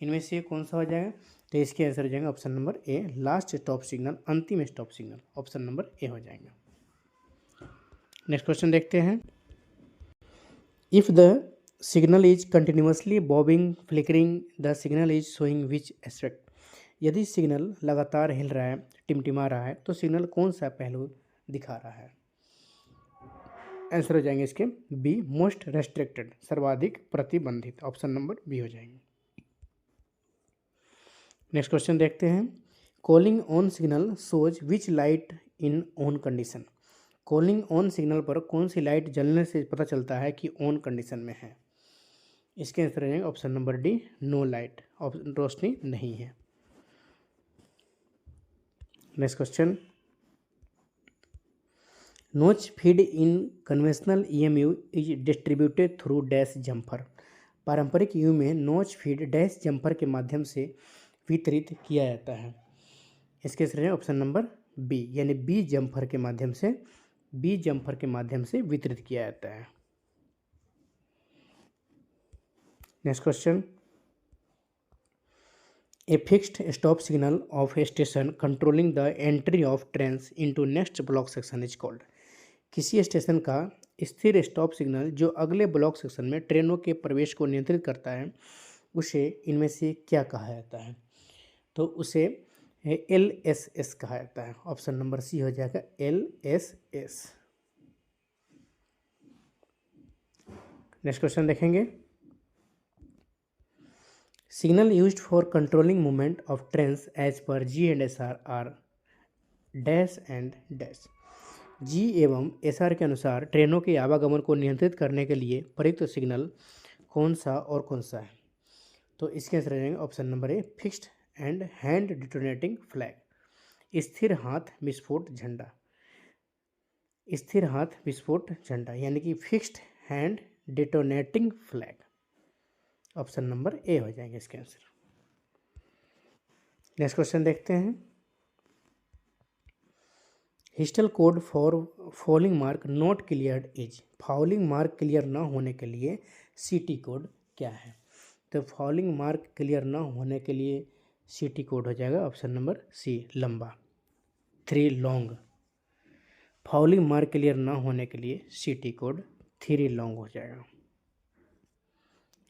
इनमें से कौन सा हो जाएगा। तो इसके आंसर हो जाएगा option number A, last stop signal, अंतिम stop signal. Option number A हो जाएंगे। नेक्स्ट क्वेश्चन देखते हैं, if the signal is continuously bobbing flickering the signal is showing which aspect. यदि सिग्नल लगातार हिल रहा है, टिमटिमा रहा है, तो सिग्नल कौन सा पहलू दिखा रहा है। आंसर हो जाएंगे इसके बी, मोस्ट रेस्ट्रिक्टेड, सर्वाधिक प्रतिबंधित। ऑप्शन नंबर बी हो जाएंगे। नेक्स्ट क्वेश्चन देखते हैं, calling on signal shows which light in on condition. Calling on signal पर कौन सी लाइट जलने से पता चलता है कि ऑन कंडीशन में है। इसके आंसर हो जाएगा option number D, no light, रोशनी नहीं है। Next question, notch feed in conventional EMU is distributed through dash jumper. पारंपरिक यू में नोच फीड डैश जम्पर के माध्यम से वितरित किया जाता है। इसके आंसर है ऑप्शन नंबर बी, यानी बी जम्पर के माध्यम से वितरित किया जाता है। Next question, a fixed stop signal of A station controlling the entry of trains into next block section is called. किसी स्टेशन का स्थिर स्टॉप सिग्नल जो अगले ब्लॉक सेक्शन में ट्रेनों के प्रवेश को नियंत्रित करता है, उसे इनमें से क्या कहा जाता है? तो उसे LSS कहा जाता है। ऑप्शन नंबर सी हो जाएगा LSS। नेक्स्ट क्वेश्चन देखेंगे, signal used for controlling movement of trains as per G&SR are dash and dash. G एवं SR के अनुसार ट्रेनों के आवागमन को नियंत्रित करने के लिए प्रयुक्त सिग्नल कौन सा और कौन सा है? तो इसके आंसर रहेंगे option number A, fixed and hand detonating flag, स्थिर हाथ विस्फोट झंडा। स्थिर हाथ विस्फोट झंडा यानी कि fixed hand detonating flag, option number A हो जाएंगे इसके आंसर। नेक्स्ट क्वेश्चन देखते हैं, whistle code for fouling mark not cleared is. Fouling mark clear न होने के लिए CT कोड क्या है? तो फॉलिंग मार्क क्लियर न होने के लिए CT कोड हो जाएगा ऑप्शन नंबर सी, लंबा, 3 लॉन्ग। फाउलिंग मार्क क्लियर न होने के लिए CT कोड 3 लॉन्ग हो जाएगा,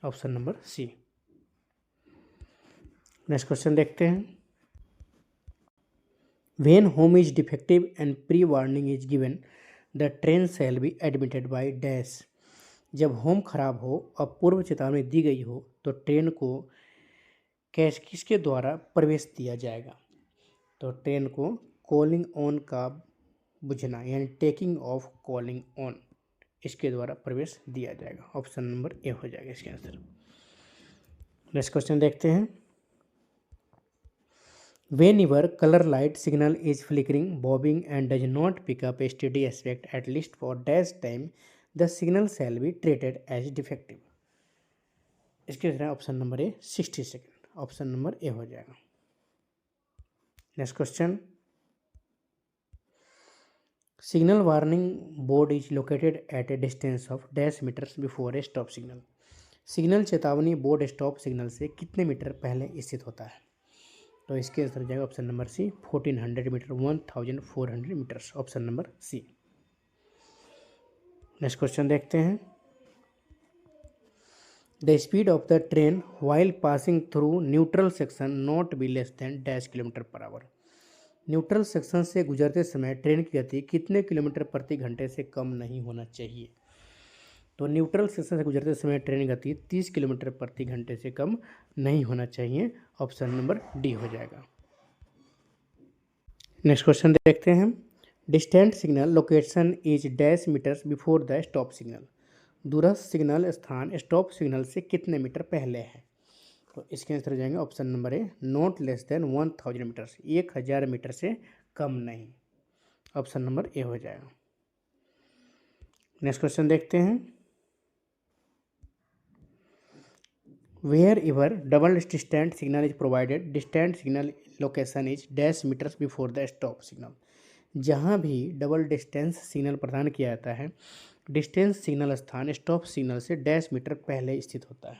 option number C. Next question देखते हैं, When home is defective and pre-warning is given, the train shall be admitted by dash। जब होम खराब हो और पूर्व चेतावनी दी गई हो तो ट्रेन को किसके द्वारा प्रवेश दिया जाएगा? तो ट्रेन को कॉलिंग ऑन का बुझना यानी टेकिंग ऑफ कॉलिंग ऑन, इसके द्वारा प्रवेश दिया जाएगा, ऑप्शन नंबर ए हो जाएगा इसके आंसर। नेक्स्ट क्वेश्चन देखते हैं, Whenever color light signal is flickering, bobbing and does not pick up a steady aspect at least for dash time, the signal shall be treated as defective। इसके answer है option number A, 60 second, option number A हो जाएगा। Next question, signal warning board is located at a distance of dash metres before a stop signal. Signal चेतावनी board stop signal से कितने metre पहले स्थित होता है? तो इसके आंसर जाएगा option number C, 1400 metre, 1400 metres, option number C. Next question देखते हैं, the speed of the train while passing through neutral section not be less than dash kilometre per hour. Neutral section से गुजरते समय train की गति कितने kilometre प्रति घंटे से कम नहीं होना चाहिए? तो न्यूट्रल सेक्शन से गुजरते समय ट्रेन गति 30 किलोमीटर प्रति घंटे से कम नहीं होना चाहिए, ऑप्शन नंबर डी हो जाएगा। नेक्स्ट क्वेश्चन देखते हैं, distant signal location is dash metres before the stop signal. दूरस्थ सिग्नल स्थान स्टॉप सिग्नल से कितने मीटर पहले है? तो इसके आंसर हो जाएंगे option number A, not less than 1000 metres, 1000 metre से कम नहीं, ऑप्शन नंबर ए हो जाएगा। नेक्स्ट क्वेश्चन देखते हैं, Wherever double distant signal is provided, distant signal location is dash meters before the stop signal। जहाँ भी डबल डिस्टेंस सिग्नल प्रदान किया जाता है, डिस्टेंस सिग्नल स्थान स्टॉप सिग्नल से डैश मीटर पहले स्थित होता है।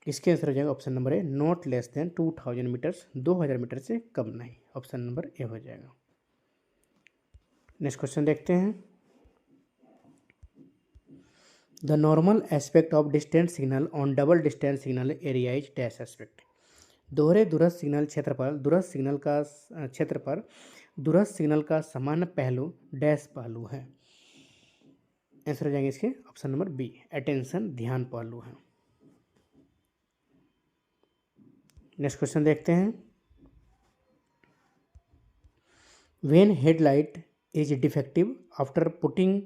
इसके आंसर हो जाएगा option number A, not less than 2000 metres, 2000 metre से कम नहीं, ऑप्शन नंबर ए हो जाएगा। नेक्स्ट क्वेश्चन देखते हैं, the normal aspect of distant signal on double distant signal area is dash aspect. दोहरे दूरस्थ सिग्नल क्षेत्र पर दूरस्थ सिग्नल का सामान्य पहलू डैश पहलू है। आंसर हो जाएंगे इसके ऑप्शन नंबर बी, अटेंशन, ध्यान पहलू है। नेक्स्ट क्वेश्चन देखते हैं, when headlight is defective after putting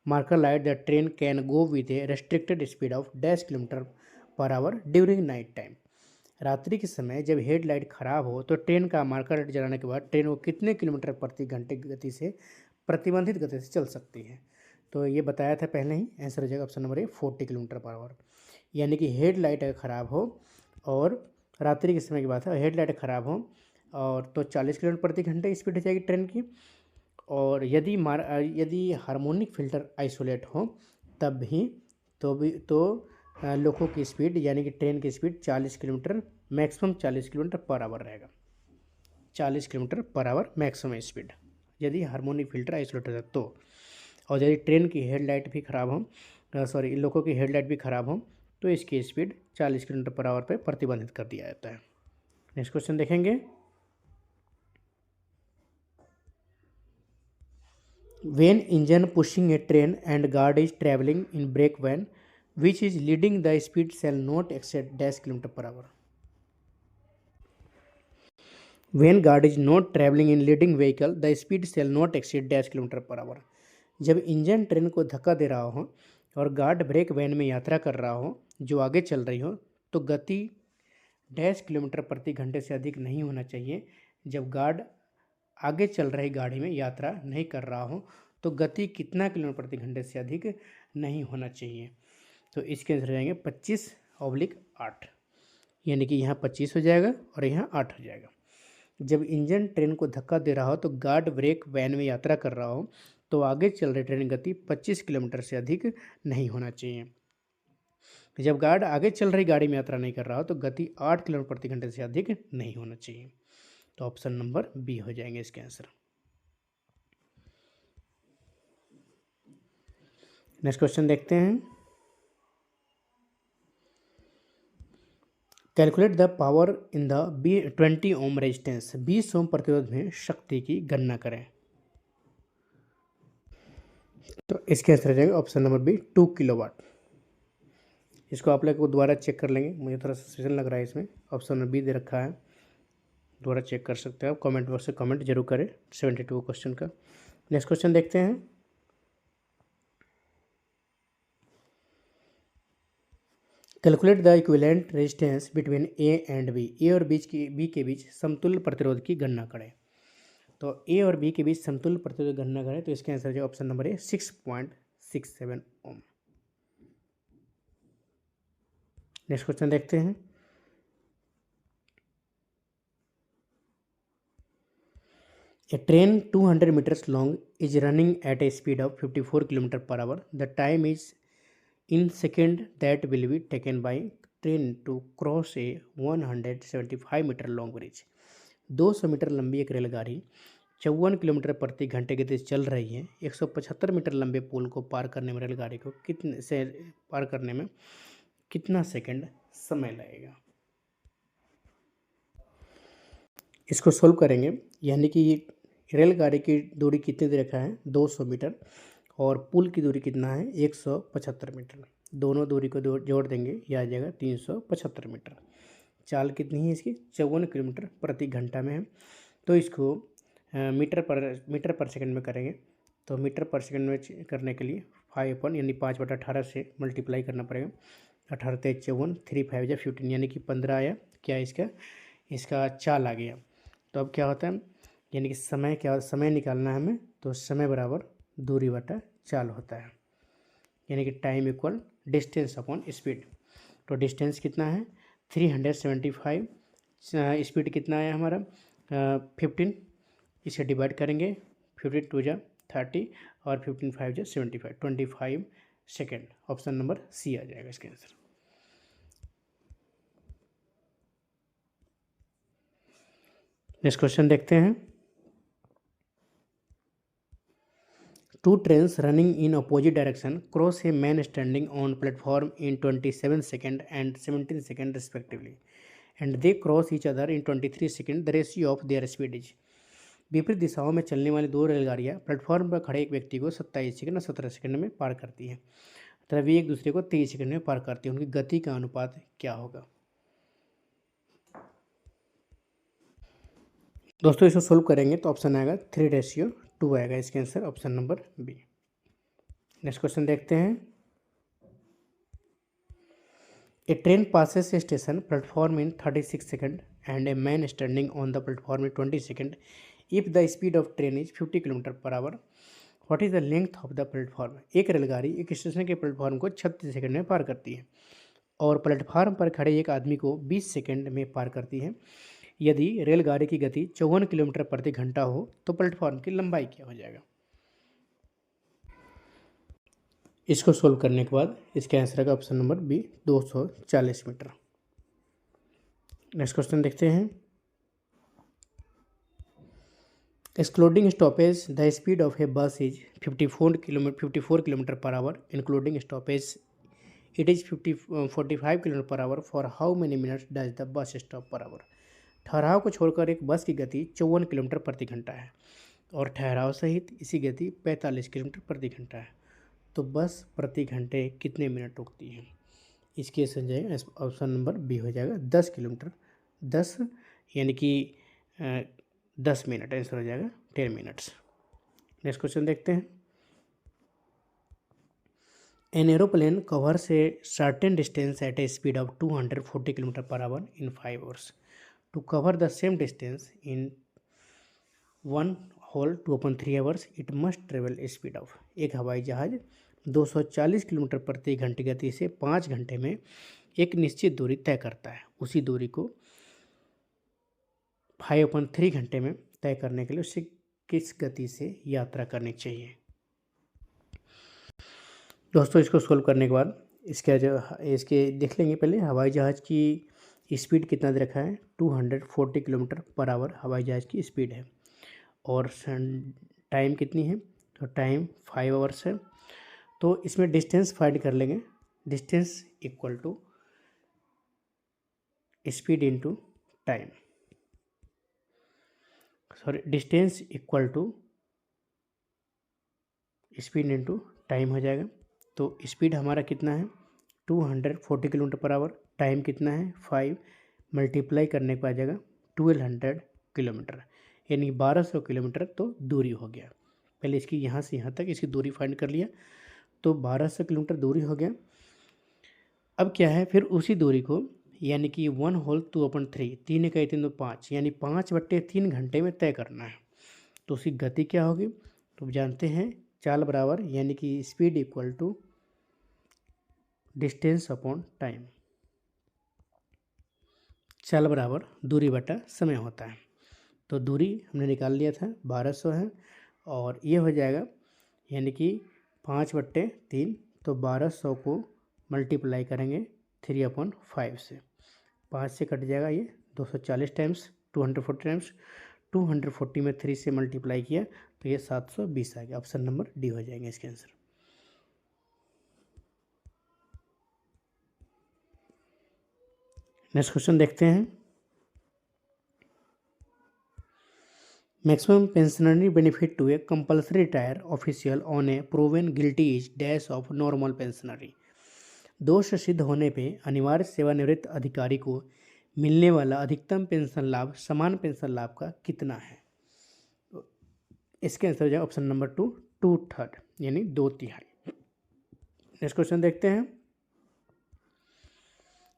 marker light, the train can go with a restricted speed of dash kilometer per hour during night time. रात्रि के समय जब हेडलाइट खराब हो तो ट्रेन का मार्कर जलाने के बाद ट्रेन को कितने किलोमीटर प्रति घंटे की गति से प्रतिबंधित गति से चल सकती है। तो ये बताया था पहले ही, आंसर हो जाएगा option number A 40 kilometre per our. यानी कि हेडलाइट अगर ख़राब हो और रात्रि के समय की बात है, हेडलाइट ख़राब हो और तो 40 किलोमीटर प्रति घंटे स्पीड हो जाएगी ट्रेन की। और यदि हार्मोनिक फ़िल्टर आइसोलेट हो तब भी लोको की स्पीड यानी कि ट्रेन की speed 40 kilometre maximum 40 kilometre per our रहेगा। 40 kilometre per hour maximum speed यदि हार्मोनिक फ़िल्टर आइसोलेट हो तो। और यदि ट्रेन की हेडलाइट भी ख़राब हो, लोको की हेडलाइट भी ख़राब हो तो इसकी स्पीड 40 किलोमीटर पर आवर पर प्रतिबंधित कर दिया जाता है। नेक्स्ट क्वेश्चन देखेंगे। When engine pushing a train and guard is traveling in brake van which is leading, the speed shall not exceed dash kilometer per hour. When guard is not traveling in leading vehicle, the speed shall not exceed dash kilometer per hour. जब engine train को धक्का दे रहा हो और guard brake van में यात्रा कर रहा हो जो आगे चल रही हो तो गति डैश किलोमीटर प्रति घंटे से अधिक नहीं होना चाहिए। जब गार्ड आगे चल रही गाड़ी में यात्रा नहीं कर रहा हो तो गति कितना किलोमीटर प्रति घंटे से अधिक नहीं होना चाहिए। तो इसके आंसर हो जाएंगे 25/8, यानी कि यहाँ 25 हो जाएगा और यहाँ 8 हो जाएगा। जब इंजन ट्रेन को धक्का दे रहा हो तो गार्ड ब्रेक वैन में यात्रा कर रहा हो तो आगे चल रही ट्रेन गति 25 किलोमीटर से अधिक नहीं होना चाहिए। जब गार्ड आगे चल रही गाड़ी में यात्रा नहीं कर रहा हो तो गति 8 किलोमीटर प्रति घंटे से अधिक नहीं होना चाहिए। तो ऑप्शन नंबर बी हो जाएंगे इसके आंसर। नेक्स्ट क्वेश्चन देखते हैं। Calculate the power in the 20 ohm resistance. 20 ओम प्रतिरोध में शक्ति की गणना करें। तो इसके आंसर हो जाएगा ऑप्शन नंबर बी 2 किलोवाट। इसको आप लोग को दोबारा चेक कर लेंगे, मुझे थोड़ा सस्पेंशन लग रहा है इसमें। ऑप्शन नंबर बी दे रखा है, दोबारा चेक कर सकते हैं आप। कमेंट बॉक्स से कमेंट जरूर करें 72 क्वेश्चन का। नेक्स्ट क्वेश्चन देखते हैं। Calculate the equivalent resistance between A and B. A और बी के बीच समतुल्य प्रतिरोध की गणना करें। तो ए और बी के बीच समतुल्य प्रतिरोध की गणना करें तो इसके आंसर जो option number A 6.67 ohm. Next question देखते हैं। A train 200 meters long is running at a speed of 54 km per hour. The time is in second that will be taken by train to cross a 175 meter long bridge. 200 metre लंबी एक रेलगाड़ी 54 kilometre प्रति घंटे की गति से चल रही है। 175 मीटर लंबे पुल को पार करने में रेलगाड़ी को पार करने में कितना सेकंड समय लगेगा। इसको सोल्व करेंगे, यानी कि रेलगाड़ी की दूरी कितनी दे रखा है 200 मीटर और पुल की दूरी कितना है 175 मीटर। दोनों दूरी को जोड़ देंगे, यह आ जाएगा 375 मीटर। चाल कितनी है इसकी 54 किलोमीटर प्रति घंटा में है। तो इसको मीटर पर सेकंड में करेंगे। तो मीटर पर सेकंड में करने के लिए 5 यानी 5/18 से मल्टीप्लाई करना पड़ेगा। 18 × 54 3 5 या 15 यानी कि 15 आया। क्या इसका चाल आ गया। तो अब क्या होता है, यानी कि समय निकालना है हमें, तो समय बराबर दूरी बटा चाल होता है, यानी कि time equal distance upon speed. तो डिस्टेंस कितना है 375, स्पीड कितना आया हमारा 15। इसे डिवाइड करेंगे, 15 2 जा 30 और 15 5 जा 75, 25 सेकेंड। ऑप्शन नंबर सी आ जाएगा इसके आंसर। नेक्स्ट क्वेश्चन देखते हैं। Two trains running in opposite direction cross a man standing on platform in 27 seconds and 17 seconds respectively, and they cross each other in 23 seconds. The ratio of their speed is। विपरीत दिशाओं में चलने वाली दो रेलगाड़ियां platform पर खड़े एक व्यक्ति को 27 सेकंड और 17 सेकंड में पार करती हैं तथा वे एक दूसरे को 23 सेकंड में पार करती हैं। उनकी गति का अनुपात क्या होगा। दोस्तों इसको सोल्व करेंगे तो ऑप्शन आएगा 3:2 आएगा इसके answer, option number B. Next question देखते हैं। A train passes a station platform in 36 seconds and a man standing on the platform in 20 seconds. If the speed of train is 50 kilometre per our, what is the length of the platform? एक रेलगाड़ी एक station के platform को 36 second में पार करती है और platform पर खड़े एक आदमी को 20 सेकंड में पार करती है। यदि रेलगाड़ी की गति 54 किलोमीटर प्रति घंटा हो तो प्लेटफॉर्म की लंबाई क्या हो जाएगा? इसको सोल्व करने के बाद इसका आंसर का option number B 240 metre. Next question देखते हैं। Excluding stoppage the speed of a bus is 54 kilometre per hour, including stoppage it is 45 kilometre per hour. For how many minutes does the bus stop per hour? ठहराव को छोड़कर एक बस की गति 54 kilometre प्रति घंटा है और ठहराव सहित इसी गति 45 किलोमीटर प्रति घंटा है, तो बस प्रति घंटे कितने मिनट रुकती है? इसके संजय ऑप्शन नंबर बी हो जाएगा 10 किलोमीटर, 10 यानी कि 10 मिनट आंसर हो जाएगा 10 मिनट्स। नेक्स्ट क्वेश्चन देखते हैं। An aeroplane covers a certain distance at a speed of 240 kilometre per hour in 5 hours. To cover the same distance in 1 whole 2/3 hours it must travel a speed of. एक हवाई जहाज 240 kilometre प्रति घंटे गति से 5 घंटे में एक निश्चित दूरी तय करता है। उसी दूरी को 5/3 घंटे में तय करने के लिए उसे किस गति से यात्रा करनी चाहिए? दोस्तों इसको सोल्व करने के बाद इसके देख लेंगे। पहले हवाई जहाज़ की स्पीड कितना दे रखा है? 240 किलोमीटर पर आवर हवाई जहाज़ की स्पीड है और टाइम कितनी है? तो टाइम 5 आवर्स है। तो इसमें डिस्टेंस फाइंड कर लेंगे। Distance equal to speed into time, sorry distance equal to speed into time हो जाएगा। तो स्पीड हमारा कितना है? 240 किलोमीटर पर आवर, टाइम कितना है? 5, मल्टीप्लाई करने के बाद आ जाएगा 1200 किलोमीटर, यानी 1200 किलोमीटर तो दूरी हो गया। पहले इसकी यहाँ से यहाँ तक इसकी दूरी फाइंड कर लिया, तो 1200 किलोमीटर दूरी हो गया। अब क्या है, फिर उसी दूरी को यानी कि 1 होल 2/3, 3 इकाई 3 तो 5, यानी 5/3 घंटे में तय करना है। तो उसकी गति क्या होगी? तो जानते हैं चाल बराबर यानी कि speed equal to distance upon time. चाल बराबर दूरी बटा समय होता है। तो दूरी हमने निकाल लिया था 1200 है और ये हो जाएगा यानी कि 5/3, तो 1200 को मल्टीप्लाई करेंगे 3/5 से, 5 से कट जाएगा ये 240 टाइम्स 240 टाइम्स 240 में 3 से मल्टीप्लाई किया तो ये 720 आ गया। ऑप्शन नंबर डी हो जाएंगे इसके आंसर। नेक्स्ट क्वेश्चन देखते हैं। Maximum pensionary benefit to a compulsory retire official on a proven guilty is dash of normal pensionary. दोष सिद्ध होने पे अनिवार्य सेवानिवृत्त अधिकारी को मिलने वाला अधिकतम पेंशन लाभ समान पेंशन लाभ का कितना है? तो इसके आंसर हो जाएगा ऑप्शन नंबर 2/3 यानी 2/3। नेक्स्ट क्वेश्चन देखते हैं।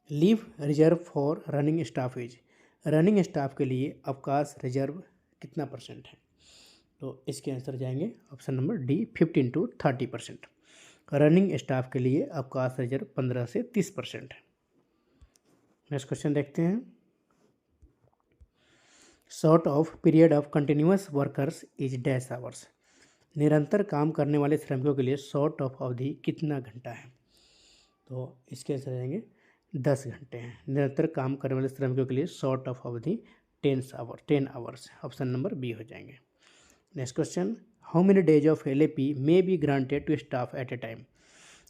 Leave reserve for running staff is, running staff के लिए अवकाश रिजर्व कितना परसेंट है? तो इसके आंसर जाएंगे option number D 15 to 30%। Running staff के लिए अवकाश रिजर्व 15 से 30% है। नेक्स्ट क्वेश्चन देखते हैं। Short of period of continuous workers is dash hours. निरंतर काम करने वाले श्रमिकों के लिए शॉर्ट ऑफ अवधि कितना घंटा है? तो इसके आंसर जाएंगे 10 घंटे हैं। निरंतर काम करने वाले श्रमिकों के लिए शॉर्ट ऑफ अवधि 10 आवर्स। ऑप्शन नंबर बी हो जाएंगे। Next question. How many days of LAP may be granted to staff at a time.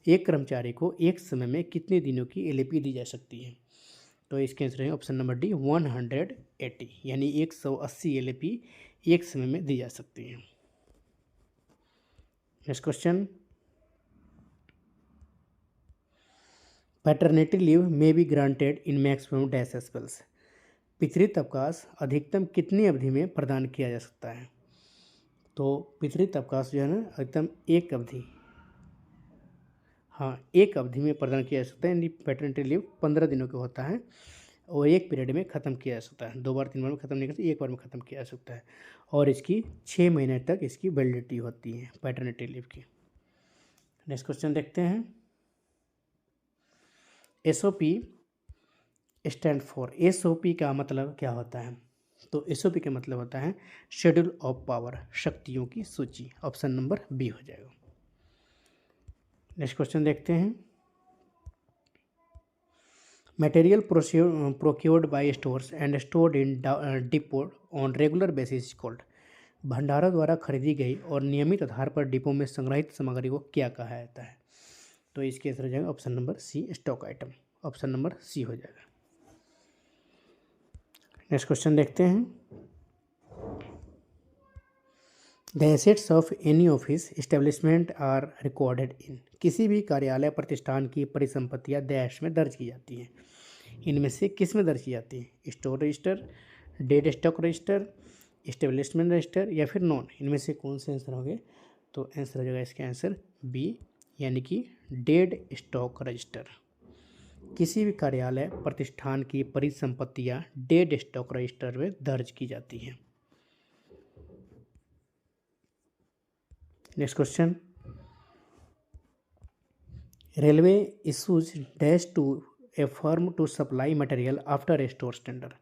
एक कर्मचारी को एक समय में कितने दिनों की LAP दी जा सकती है? तो इसके आंसर है ऑप्शन नंबर डी 180, यानी 180 LAP एक समय में दी जा सकती है। Next question. Paternity leave may be granted in maximum dash spells. पितृत्व अवकाश अधिकतम कितनी अवधि में प्रदान किया जा सकता है? तो पितृत्व अवकाश जो है ना अधिकतम एक अवधि, हाँ, एक अवधि में प्रदान किया जा सकता है, यानी पैटर्निटी लीव 15 दिनों का होता है और एक पीरियड में ख़त्म किया जा सकता है। 2 बार 3 बार में ख़त्म नहीं कर सकते, एक बार में ख़त्म किया जा सकता है और इसकी 6 महीने तक इसकी वैलिडिटी होती है पैटर्निटी लीव की। नेक्स्ट क्वेश्चन देखते हैं। एसओपी स्टैंड फॉर, एसओपी का मतलब क्या होता है? तो एसओपी का मतलब होता है शेड्यूल ऑफ पावर, शक्तियों की सूची। ऑप्शन नंबर बी हो जाएगा। नेक्स्ट क्वेश्चन देखते हैं। Material procured by stores and stored in depot on regular basis called, भंडारों द्वारा खरीदी गई और नियमित आधार पर डिपो में संग्रहित सामग्री को क्या कहा जाता है? तो इसके आंसर हो जाएगा option number C, stock item. Option number C हो जाएगा। नेक्स्ट क्वेश्चन देखते हैं। The assets of any office establishment are recorded in, किसी भी कार्यालय प्रतिष्ठान की परिसंपत्तियां डैश में दर्ज की जाती हैं। इनमें से किस में दर्ज की जाती है? Store register, dead stock register, establishment register या फिर नॉन। इनमें से कौन से आंसर होंगे? तो आंसर हो जाएगा इसका आंसर बी, यानी कि डेड स्टॉक रजिस्टर। किसी भी कार्यालय प्रतिष्ठान की परिसंपत्तियां डेड स्टॉक रजिस्टर में दर्ज की जाती हैं। Next question. Railway issues dash to a firm to supply material after a store tender,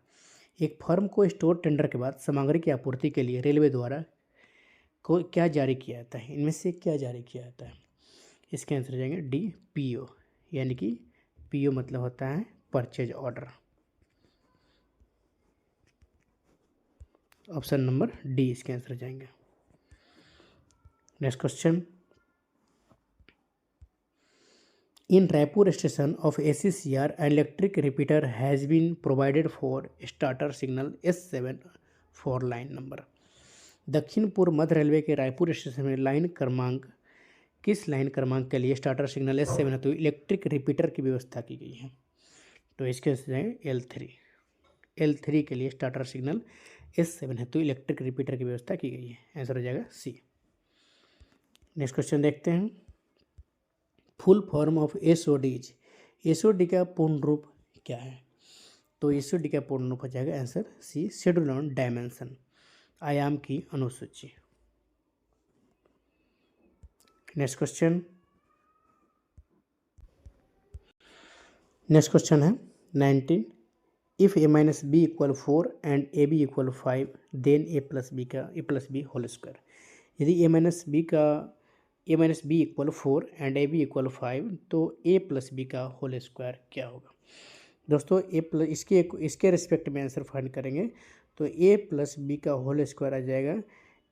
एक फर्म को स्टोर टेंडर के बाद सामग्री की आपूर्ति के लिए रेलवे द्वारा को क्या जारी किया जाता है? इनमें से क्या जारी किया जाता है? इसके आंसर हो जाएंगे डी, पीओ, यानी कि पीओ मतलब होता है purchase order. Option number D इसके आंसर हो जाएंगे। Next question. In Raipur station of ACCR an electric repeater has been provided for starter signal S7 for line number, दक्षिण पूर्व मध्य रेलवे के रायपुर स्टेशन में लाइन क्रमांक किस लाइन क्रमांक के लिए स्टार्टर सिग्नल S7 हेतु इलेक्ट्रिक रिपीटर की व्यवस्था की गई है? तो इसके आंसर है L3 के लिए स्टार्टर सिग्नल S7 हेतु इलेक्ट्रिक रिपीटर की व्यवस्था की गई है। आंसर हो जाएगा सी। नेक्स्ट क्वेश्चन देखते हैं। फुल फॉर्म ऑफ एसओडीज, एसओडी का पूर्ण रूप क्या है? तो एसओडी का पूर्ण रूप हो जाएगा answer C, schedule on dimension, आयाम की अनुसूची। नेक्स्ट क्वेश्चन है 19। If a minus B equal 4 and A B equal 5 then A plus B whole square, यदि a minus B equal 4 and A B equal 5 तो a प्लस बी का whole square क्या होगा? दोस्तों इसके रिस्पेक्ट में answer find करेंगे तो a प्लस बी का होल स्क्वायर आ जाएगा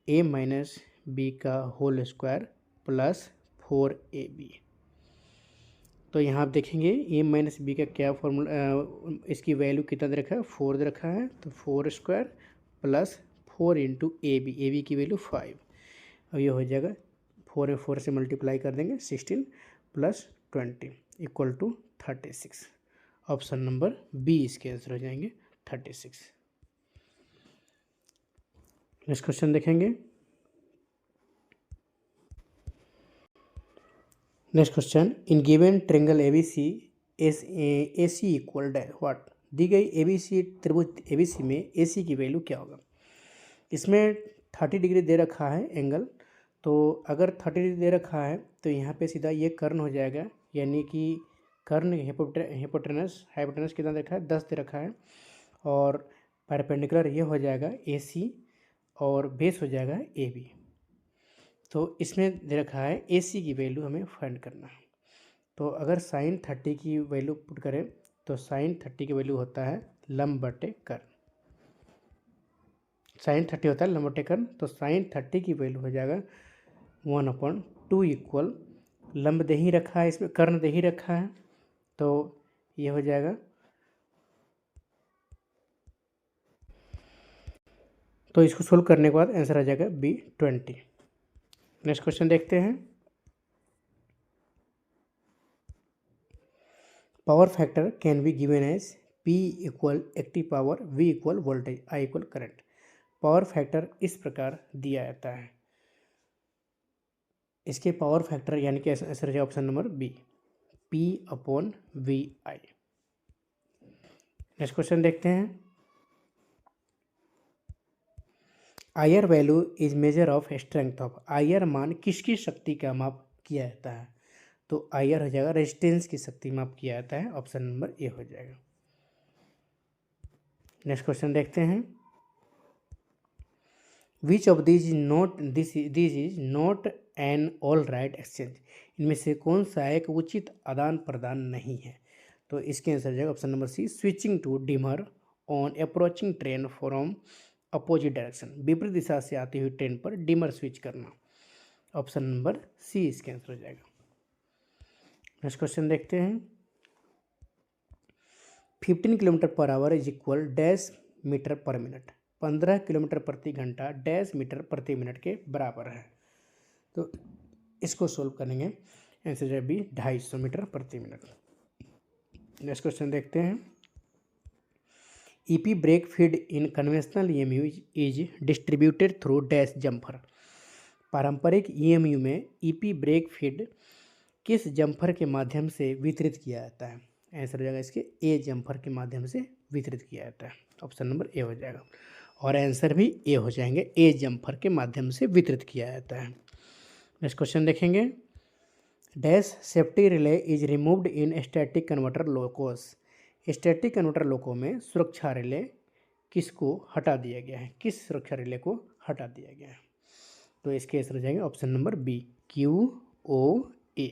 a माइनस बी का होल स्क्वायर प्लस 4ab। तो यहाँ आप देखेंगे a माइनस बी का क्या फॉर्मूला, इसकी वैल्यू कितना दे रखा है? 4 दे रखा है, तो 4 square plus 4 into A B की वैल्यू 5। अब ये हो जाएगा 4 में 4 से मल्टीप्लाई कर देंगे 16 plus 20 equal to 36। Option number B इसके आंसर हो जाएंगे 36। नेक्स्ट क्वेश्चन देखेंगे। Next question. In given triangle ABC AC equal dash what, दी गई ABC त्रिभुज ABC में AC की वैल्यू क्या होगा? इसमें 30 डिग्री दे रखा है एंगल, तो अगर 30 डिग्री दे रखा है तो यहाँ पे सीधा ये कर्ण हो जाएगा, यानी कि कर्ण हिपोटेनस कितना दे रखा है? 10 दे रखा है, और परपेंडिकुलर ये हो जाएगा AC और बेस हो जाएगा AB। तो इसमें दे रखा है AC की वैल्यू हमें फाइंड करना है। तो अगर साइन 30 की वैल्यू पुट करें तो साइन 30 की वैल्यू होता है लंब बटे कर्ण, साइन 30 होता है लंब बटे कर्ण, तो साइन 30 की वैल्यू हो जाएगा 1/2 इक्वल लंब दे ही रखा है, इसमें कर्ण दे ही रखा है, तो ये हो जाएगा, तो इसको सोल्व करने के बाद आंसर आ जाएगा B20। नेक्स्ट क्वेश्चन देखते हैं। Power factor can be given as P equal active power, V equal voltage, I equal current. Power factor इस प्रकार दिया जाता है, इसके पावर फैक्टर यानी कि आंसर है option number B. P/VI। Next question देखते हैं। IR value is measure of strength of. IR मान किसकी शक्ति का माप किया जाता है? तो आईआर हो जाएगा रेजिस्टेंस की शक्ति माप किया जाता है। ऑप्शन नंबर ए हो जाएगा। नेक्स्ट क्वेश्चन देखते हैं। Which of this is not an all right exchange. इनमें से कौन सा एक उचित आदान प्रदान नहीं है? तो इसके आंसर हो जाएगा option number C, switching to dimmer on approaching train from opposite direction. विपरीत दिशा से आती हुई ट्रेन पर डिमर स्विच करना। ऑप्शन नंबर सी इसके आंसर हो जाएगा। नेक्स्ट क्वेश्चन देखते हैं। 15 kilometre per hour is equal dash metre per minute. 15 kilometre प्रति घंटा डैश मीटर प्रति मिनट के बराबर है। तो इसको सोल्व करेंगे, आंसर है बी, 250 मीटर प्रति मिनट। नेक्स्ट क्वेश्चन देखते हैं। EP brake feed in conventional EMU is distributed through dash jumper. पारंपरिक ईएमयू में ईपी ब्रेक फीड किस जम्फर के माध्यम से वितरित किया जाता है? आंसर हो जाएगा इसके ए जम्फर के माध्यम से वितरित किया जाता है। ऑप्शन नंबर ए हो जाएगा और आंसर भी ए हो जाएंगे, ए जम्फर के माध्यम से वितरित किया जाता है। नेक्स्ट क्वेश्चन देखेंगे। Dash safety relay is removed in static converter locos. Static converter loco में सुरक्षा रिले किसको हटा दिया गया है? किस सुरक्षा रिले को हटा दिया गया है? तो इसके आंसर हो जाएंगे option number B, QOA।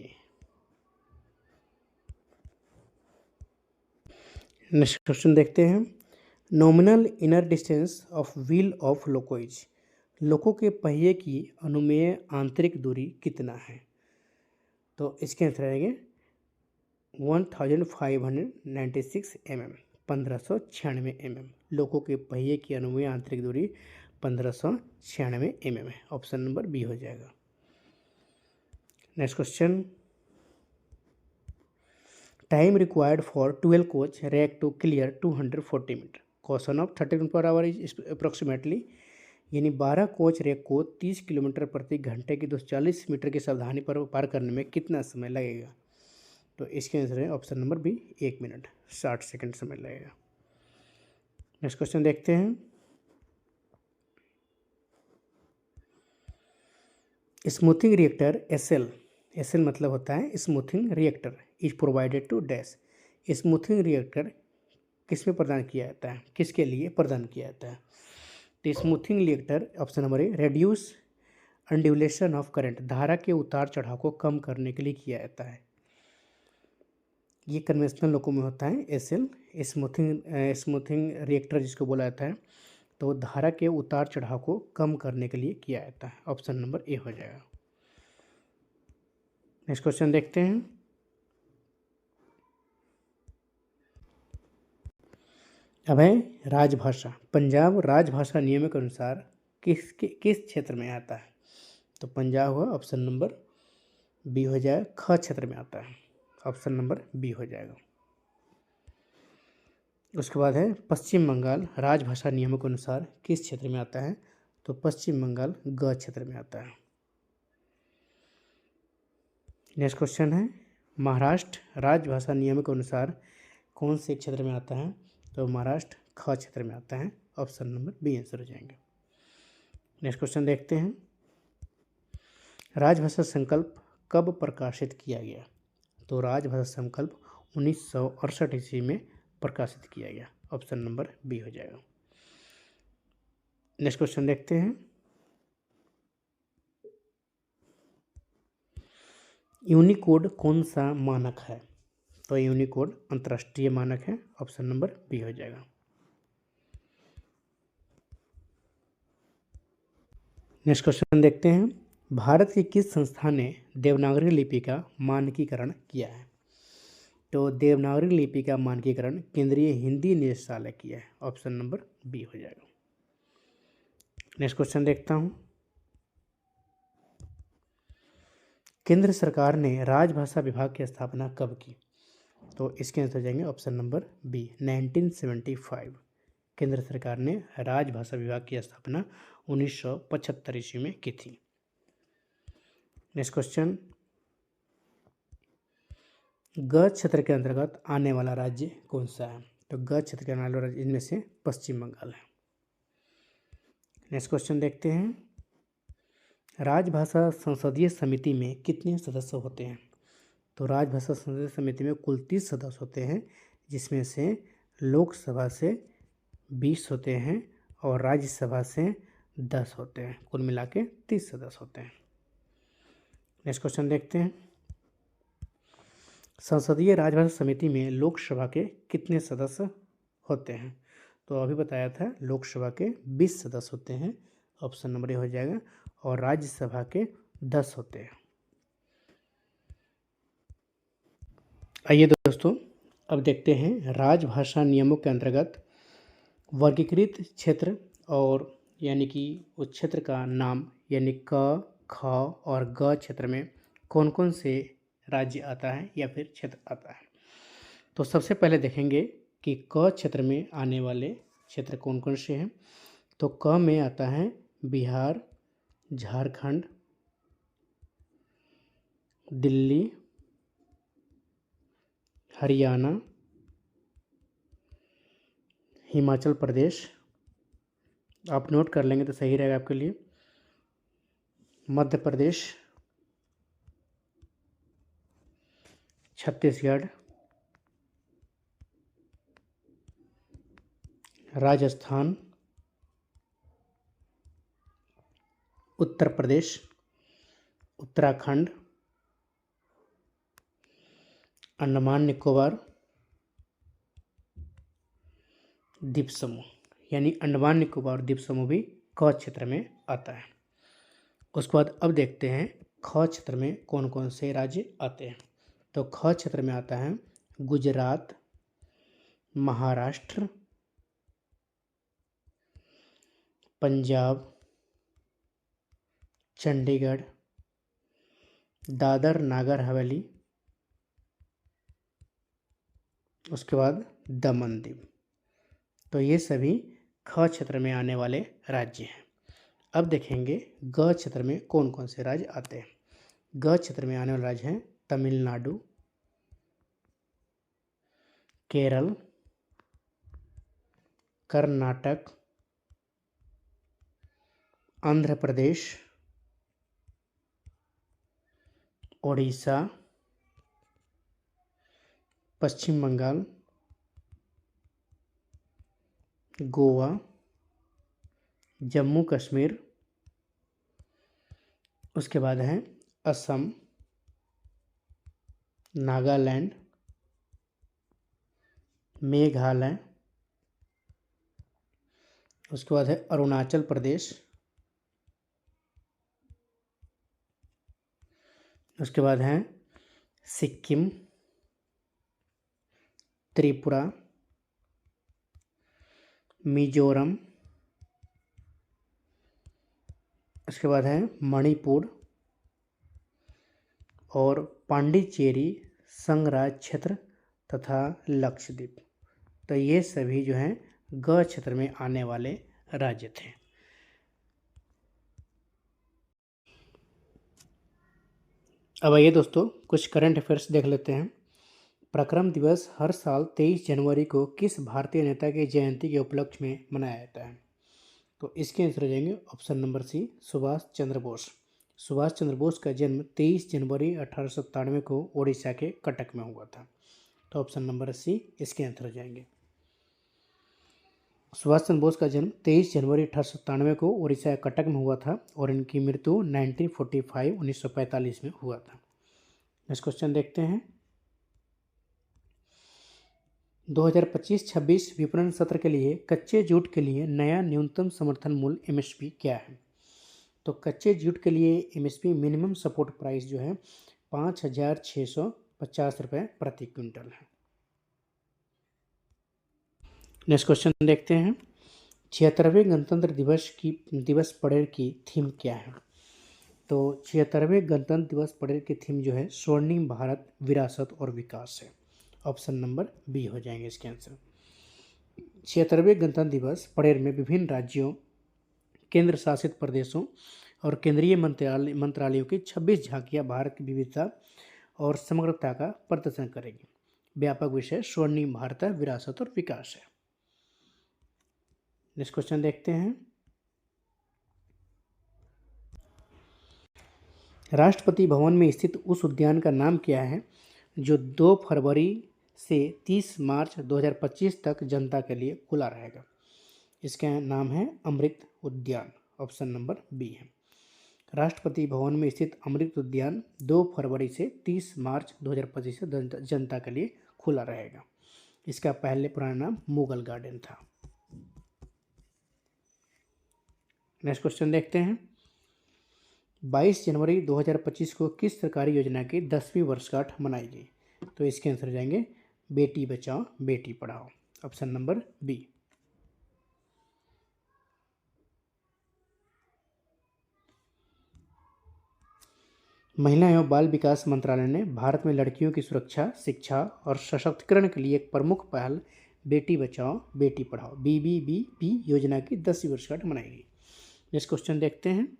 Next question देखते हैं। Nominal inner distance of wheel of loco is. Loco के पहिए की अनुमेय आंतरिक दूरी कितना है? तो इसके आंसर आएंगे 1596 mm, 1596 mm। लोको के पहिए की अनुमेय आंतरिक दूरी 1596 mm है। ऑप्शन नंबर बी हो जाएगा। Next question. Time required for 12 coach rake to clear 240 metre. Question of 30 per hour is approximately, यानी 12 कोच रैक को 30 किलोमीटर प्रति घंटे की 240 मीटर की सावधानी पर पार करने में कितना समय लगेगा? तो इसके आंसर है option number B, 1 minute 60 second समय लगेगा। नेक्स्ट क्वेश्चन देखते हैं। स्मूथिंग रिएक्टर एसएल मतलब होता है smoothing reactor is provided to dash. Smoothing reactor किस में प्रदान किया जाता है? किसके लिए प्रदान किया जाता है? तो smoothing reactor option number A, reduce undulation of current, धारा के उतार चढ़ाव को कम करने के लिए किया जाता है। ये कन्वेंशनल लोको में होता है एसएल, स्मूथिंग रिएक्टर जिसको बोला जाता है। तो धारा के उतार चढ़ाव को कम करने के लिए किया जाता है। ऑप्शन नंबर ए हो जाएगा। नेक्स्ट क्वेश्चन देखते हैं। अभय राजभाषा पंजाब राजभाषा नियम के अनुसार किस क्षेत्र में आता है? तो पंजाब हुआ ऑप्शन नंबर बी हो जाएगा, ख क्षेत्र में आता है। ऑप्शन नंबर बी हो जाएगा। उसके बाद है पश्चिम बंगाल राजभाषा नियमों के अनुसार किस क्षेत्र में आता है? तो पश्चिम बंगाल ग क्षेत्र में आता है। नेक्स्ट क्वेश्चन है महाराष्ट्र राजभाषा नियमों के अनुसार कौन से क्षेत्र में आता है? तो महाराष्ट्र ख क्षेत्र में आता है। ऑप्शन नंबर बी आंसर हो जाएंगे। नेक्स्ट क्वेश्चन देखते हैं। राजभाषा संकल्प कब प्रकाशित किया गया? तो राजभाषा संकल्प 1968 ईस्वी में प्रकाशित किया गया। ऑप्शन नंबर बी हो जाएगा। नेक्स्ट क्वेश्चन देखते हैं। यूनिकोड कौन सा मानक है? तो यूनिकोड अंतर्राष्ट्रीय मानक है। ऑप्शन नंबर बी हो जाएगा। नेक्स्ट क्वेश्चन देखते हैं। भारत की किस संस्था ने देवनागरी लिपि का मानकीकरण किया है? तो देवनागरी लिपि का मानकीकरण केंद्रीय हिंदी निदेशालय किया है। ऑप्शन नंबर बी हो जाएगा। नेक्स्ट क्वेश्चन देखता हूँ। केंद्र सरकार ने राजभाषा विभाग की स्थापना कब की? तो इसके आंसर जाएंगे ऑप्शन नंबर बी, 1975। केंद्र सरकार ने राजभाषा विभाग की स्थापना 1975 ईस्वी में की थी। Next question. ग क्षेत्र के अंतर्गत आने वाला राज्य कौन सा है? तो ग क्षेत्र के आने वाला राज्य इनमें से पश्चिम बंगाल है। नेक्स्ट क्वेश्चन देखते हैं, राजभाषा संसदीय समिति में कितने सदस्य होते हैं? तो राजभाषा संसदीय समिति में कुल 30 सदस्य होते हैं, जिसमें से लोकसभा से 20 होते हैं और राज्यसभा से 10 होते हैं। कुल मिला के 30 सदस्य होते हैं। नेक्स्ट क्वेश्चन देखते हैं, संसदीय राजभाषा समिति में लोकसभा के कितने सदस्य होते हैं? तो अभी बताया था लोकसभा के 20 सदस्य होते हैं, ऑप्शन नंबर ए हो जाएगा, और राज्यसभा के 10 होते हैं। आइए दोस्तों, अब देखते हैं राजभाषा नियमों के अंतर्गत वर्गीकृत क्षेत्र और यानी कि उस क्षेत्र का नाम यानी क, ख और ग क्षेत्र में कौन कौन से राज्य आता है या फिर क्षेत्र आता है। तो सबसे पहले देखेंगे कि क क्षेत्र में आने वाले क्षेत्र कौन कौन से हैं। तो क में आता है बिहार, झारखंड, दिल्ली, हरियाणा, हिमाचल प्रदेश, आप नोट कर लेंगे तो सही रहेगा आपके लिए, मध्य प्रदेश, छत्तीसगढ़, राजस्थान, उत्तर प्रदेश, उत्तराखंड, अंडमान निकोबार द्वीप समूह, यानी अंडमान निकोबार द्वीप समूह भी क क्षेत्र में आता है। उसके बाद अब देखते हैं ख क्षेत्र में कौन कौन से राज्य आते हैं। तो ख क्षेत्र में आता है गुजरात, महाराष्ट्र, पंजाब, चंडीगढ़, दादर नागर हवेली, उसके बाद दमन दीव। तो ये सभी ख क्षेत्र में आने वाले राज्य हैं। अब देखेंगे ग क्षेत्र में कौन कौन से राज्य आते हैं। ग क्षेत्र में आने वाले राज्य हैं तमिलनाडु, केरल, कर्नाटक, आंध्र प्रदेश, ओडिशा, पश्चिम बंगाल, गोवा, जम्मू कश्मीर, उसके बाद है असम, नागालैंड, मेघालय, उसके बाद है अरुणाचल प्रदेश, उसके बाद है सिक्किम, त्रिपुरा, मिजोरम, उसके बाद है मणिपुर और पांडिचेरी संघराज्य क्षेत्र तथा लक्षद्वीप। तो ये सभी जो हैं ग क्षेत्र में आने वाले राज्य थे। अब आइए दोस्तों कुछ करंट अफेयर्स देख लेते हैं। पराक्रम दिवस हर साल 23 जनवरी को किस भारतीय नेता की जयंती के उपलक्ष्य में मनाया जाता है? तो इसके आंसर हो जाएंगे ऑप्शन नंबर सी, सुभाष चंद्र बोस। सुभाष चंद्र बोस का जन्म 23 जनवरी 1897 को ओडिशा के कटक में हुआ था। तो ऑप्शन नंबर सी इसके आंसर हो जाएंगे। सुभाष चंद्र बोस का जन्म 23 जनवरी 1897 को ओडिशा के कटक में हुआ था और इनकी मृत्यु 1945 में हुआ था। नेक्स्ट क्वेश्चन देखते हैं, 2025-26 विपणन सत्र के लिए कच्चे जूट के लिए नया न्यूनतम समर्थन मूल्य एमएसपी क्या है? तो कच्चे जूट के लिए एमएसपी मिनिमम सपोर्ट प्राइस जो है 5,650 रुपये प्रति क्विंटल है। नेक्स्ट क्वेश्चन देखते हैं, 76वें गणतंत्र दिवस परेड की थीम क्या है? तो 76वें गणतंत्र दिवस परेड की थीम जो है स्वर्णिम भारत, विरासत और विकास है। ऑप्शन नंबर बी हो जाएंगे इसके आंसर। 76वें गणतंत्र दिवस परेड में विभिन्न राज्यों, केंद्र शासित प्रदेशों और केंद्रीय मंत्रालयों की 26 झांकियां भारत की विविधता और समग्रता का प्रदर्शन करेगी। व्यापक विषय स्वर्णिम भारत, विरासत और विकास है। नेक्स्ट क्वेश्चन देखते हैं। राष्ट्रपति भवन में स्थित उस उद्यान का नाम क्या है जो 2 फरवरी से 30 मार्च 2025 तक जनता के लिए खुला रहेगा? इसका नाम है अमृत उद्यान। ऑप्शन नंबर बी है। राष्ट्रपति भवन में स्थित अमृत उद्यान 2 फरवरी से 30 मार्च 2025 से जनता के लिए खुला रहेगा। इसका पहले पुराना नाम मुगल गार्डन था। नेक्स्ट क्वेश्चन देखते हैं। 22 जनवरी 2025 को किस सरकारी योजना की 10वीं वर्षगांठ मनाई गई? तो इसके आंसर जाएंगे बेटी Bachao Beti Padhao. Option number B. महिला एवं बाल विकास मंत्रालय ने भारत में लड़कियों की सुरक्षा, शिक्षा और सशक्तिकरण के लिए एक प्रमुख पहल बेटी बचाओ बेटी पढ़ाओ BBBP योजना की 10वीं वर्षगांठ मनाई गई। नेक्स्ट क्वेश्चन देखते हैं।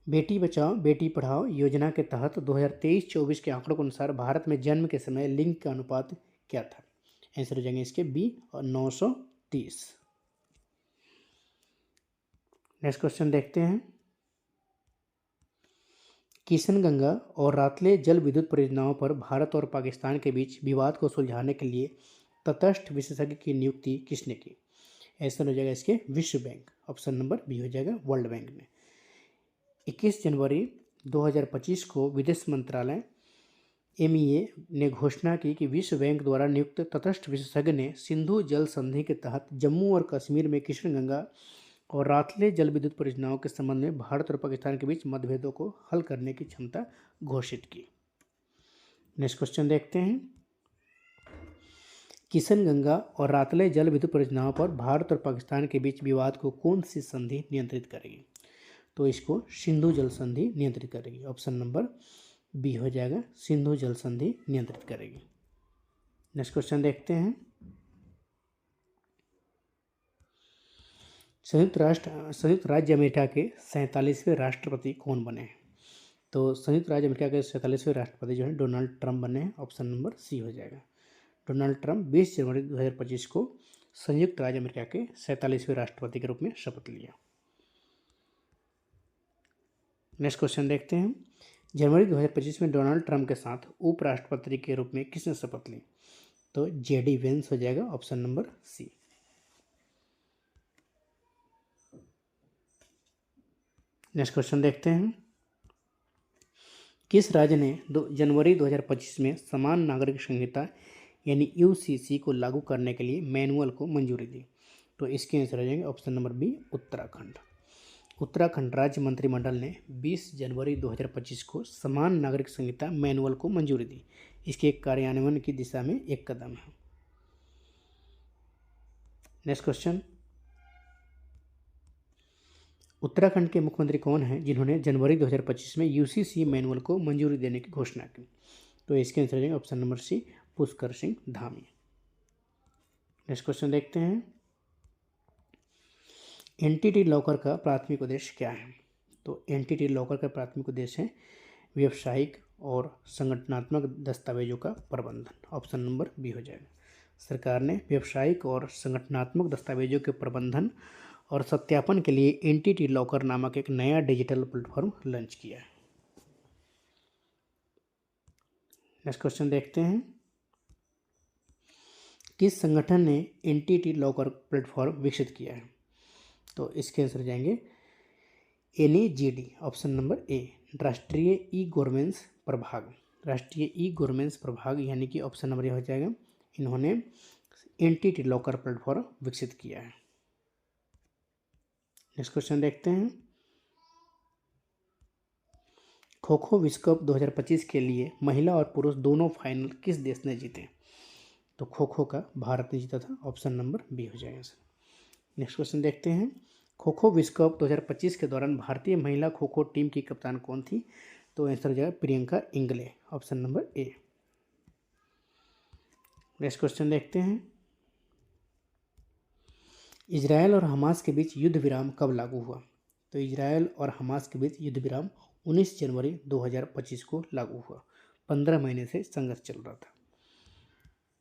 बेटी बचाओ बेटी पढ़ाओ योजना के तहत 2023-24 के आंकड़ों के अनुसार भारत में जन्म के समय लिंग का अनुपात क्या था? आंसर हो जाएंगे इसके बी और 930। नेक्स्ट क्वेश्चन देखते हैं। किशनगंगा और रातले जल विद्युत परियोजनाओं पर भारत और पाकिस्तान के बीच विवाद को सुलझाने के लिए तटस्थ विशेषज्ञ की नियुक्ति किसने की? आंसर हो जाएगा इसके विश्व बैंक। ऑप्शन नंबर बी हो जाएगा वर्ल्ड बैंक ने। 21 जनवरी 2025 को विदेश मंत्रालय MEA ने घोषणा की कि विश्व बैंक द्वारा नियुक्त तटस्थ विशेषज्ञ ने सिंधु जल संधि के तहत जम्मू और कश्मीर में किशनगंगा और रातले जल विद्युत परियोजनाओं के संबंध में भारत और पाकिस्तान के बीच मतभेदों को हल करने की क्षमता घोषित की। नेक्स्ट क्वेश्चन देखते हैं। किशनगंगा और रातले जल विद्युत परियोजनाओं पर भारत और पाकिस्तान के बीच विवाद को कौन सी संधि नियंत्रित करेगी? तो इसको सिंधु जल संधि नियंत्रित करेगी। ऑप्शन नंबर बी हो जाएगा सिंधु जल संधि नियंत्रित करेगी। नेक्स्ट क्वेश्चन देखते हैं। संयुक्त राज्य अमेरिका के 47वें राष्ट्रपति कौन बने हैं? तो संयुक्त राज्य अमेरिका के 47वें राष्ट्रपति जो है डोनाल्ड ट्रंप बने हैं। ऑप्शन नंबर सी हो जाएगा। डोनाल्ड ट्रंप 20 जनवरी 2025 को संयुक्त राज्य अमेरिका के 47वें राष्ट्रपति के रूप में शपथ लिया। नेक्स्ट क्वेश्चन देखते हैं। जनवरी 2025 में डोनाल्ड ट्रंप के साथ उपराष्ट्रपति के रूप में किसने शपथ ली? तो JD वेंस हो जाएगा। Option number C. Next question देखते हैं। किस राज्य ने जनवरी 2025 में समान नागरिक संहिता यानी UCC को लागू करने के लिए मैनुअल को मंजूरी दी? तो इसके आंसर हो जाएंगे option number B Uttarakhand. Uttarakhand राज्य मंत्रिमंडल ने 20 जनवरी 2025 को समान नागरिक संहिता मैनुअल को मंजूरी दी। इसके कार्यान्वयन की दिशा में एक कदम है। Next question. उत्तराखंड के मुख्यमंत्री कौन हैं जिन्होंने जनवरी 2025 में UCC मैनुअल को मंजूरी देने की घोषणा की? तो इसके आंसर हो जाएंगे option number C Pushkar Singh Dhami. Next question देखते हैं। एंटिटी लॉकर का प्राथमिक उद्देश्य क्या है? तो एंटिटी लॉकर का प्राथमिक उद्देश्य है व्यावसायिक और संगठनात्मक दस्तावेजों का प्रबंधन। ऑप्शन नंबर बी हो जाएगा। सरकार ने व्यावसायिक और संगठनात्मक दस्तावेजों के प्रबंधन और सत्यापन के लिए एंटिटी लॉकर नामक एक नया डिजिटल प्लेटफॉर्म लॉन्च किया है। नेक्स्ट क्वेश्चन देखते हैं। किस संगठन ने एंटिटी लॉकर प्लेटफॉर्म विकसित किया है? तो इसके आंसर जाएंगे NAGD। ऑप्शन नंबर ए राष्ट्रीय ई-गवर्नेंस प्रभाग। राष्ट्रीय ई-गवर्नेंस प्रभाग यानी कि ऑप्शन नंबर ए हो जाएगा। इन्होंने एंटिटी लॉकर प्लेटफॉर्म विकसित किया है। नेक्स्ट क्वेश्चन देखते हैं। खो खो विश्व कप 2025 के लिए महिला और पुरुष दोनों फाइनल किस देश ने जीते? तो खो खो का भारत ने जीता था। ऑप्शन नंबर बी हो जाएगा सर। नेक्स्ट क्वेश्चन देखते हैं। खो खो विश्व कप 2025 के दौरान भारतीय महिला खो खो टीम की कप्तान कौन थी? तो आंसर हो जाएगा प्रियंका इंगले। ऑप्शन नंबर ए। नेक्स्ट क्वेश्चन देखते हैं। इजरायल और हमास के बीच युद्ध विराम कब लागू हुआ? तो इजरायल और हमास के बीच युद्ध विराम 19 जनवरी 2025 को लागू हुआ। 15 महीने से संघर्ष चल रहा था।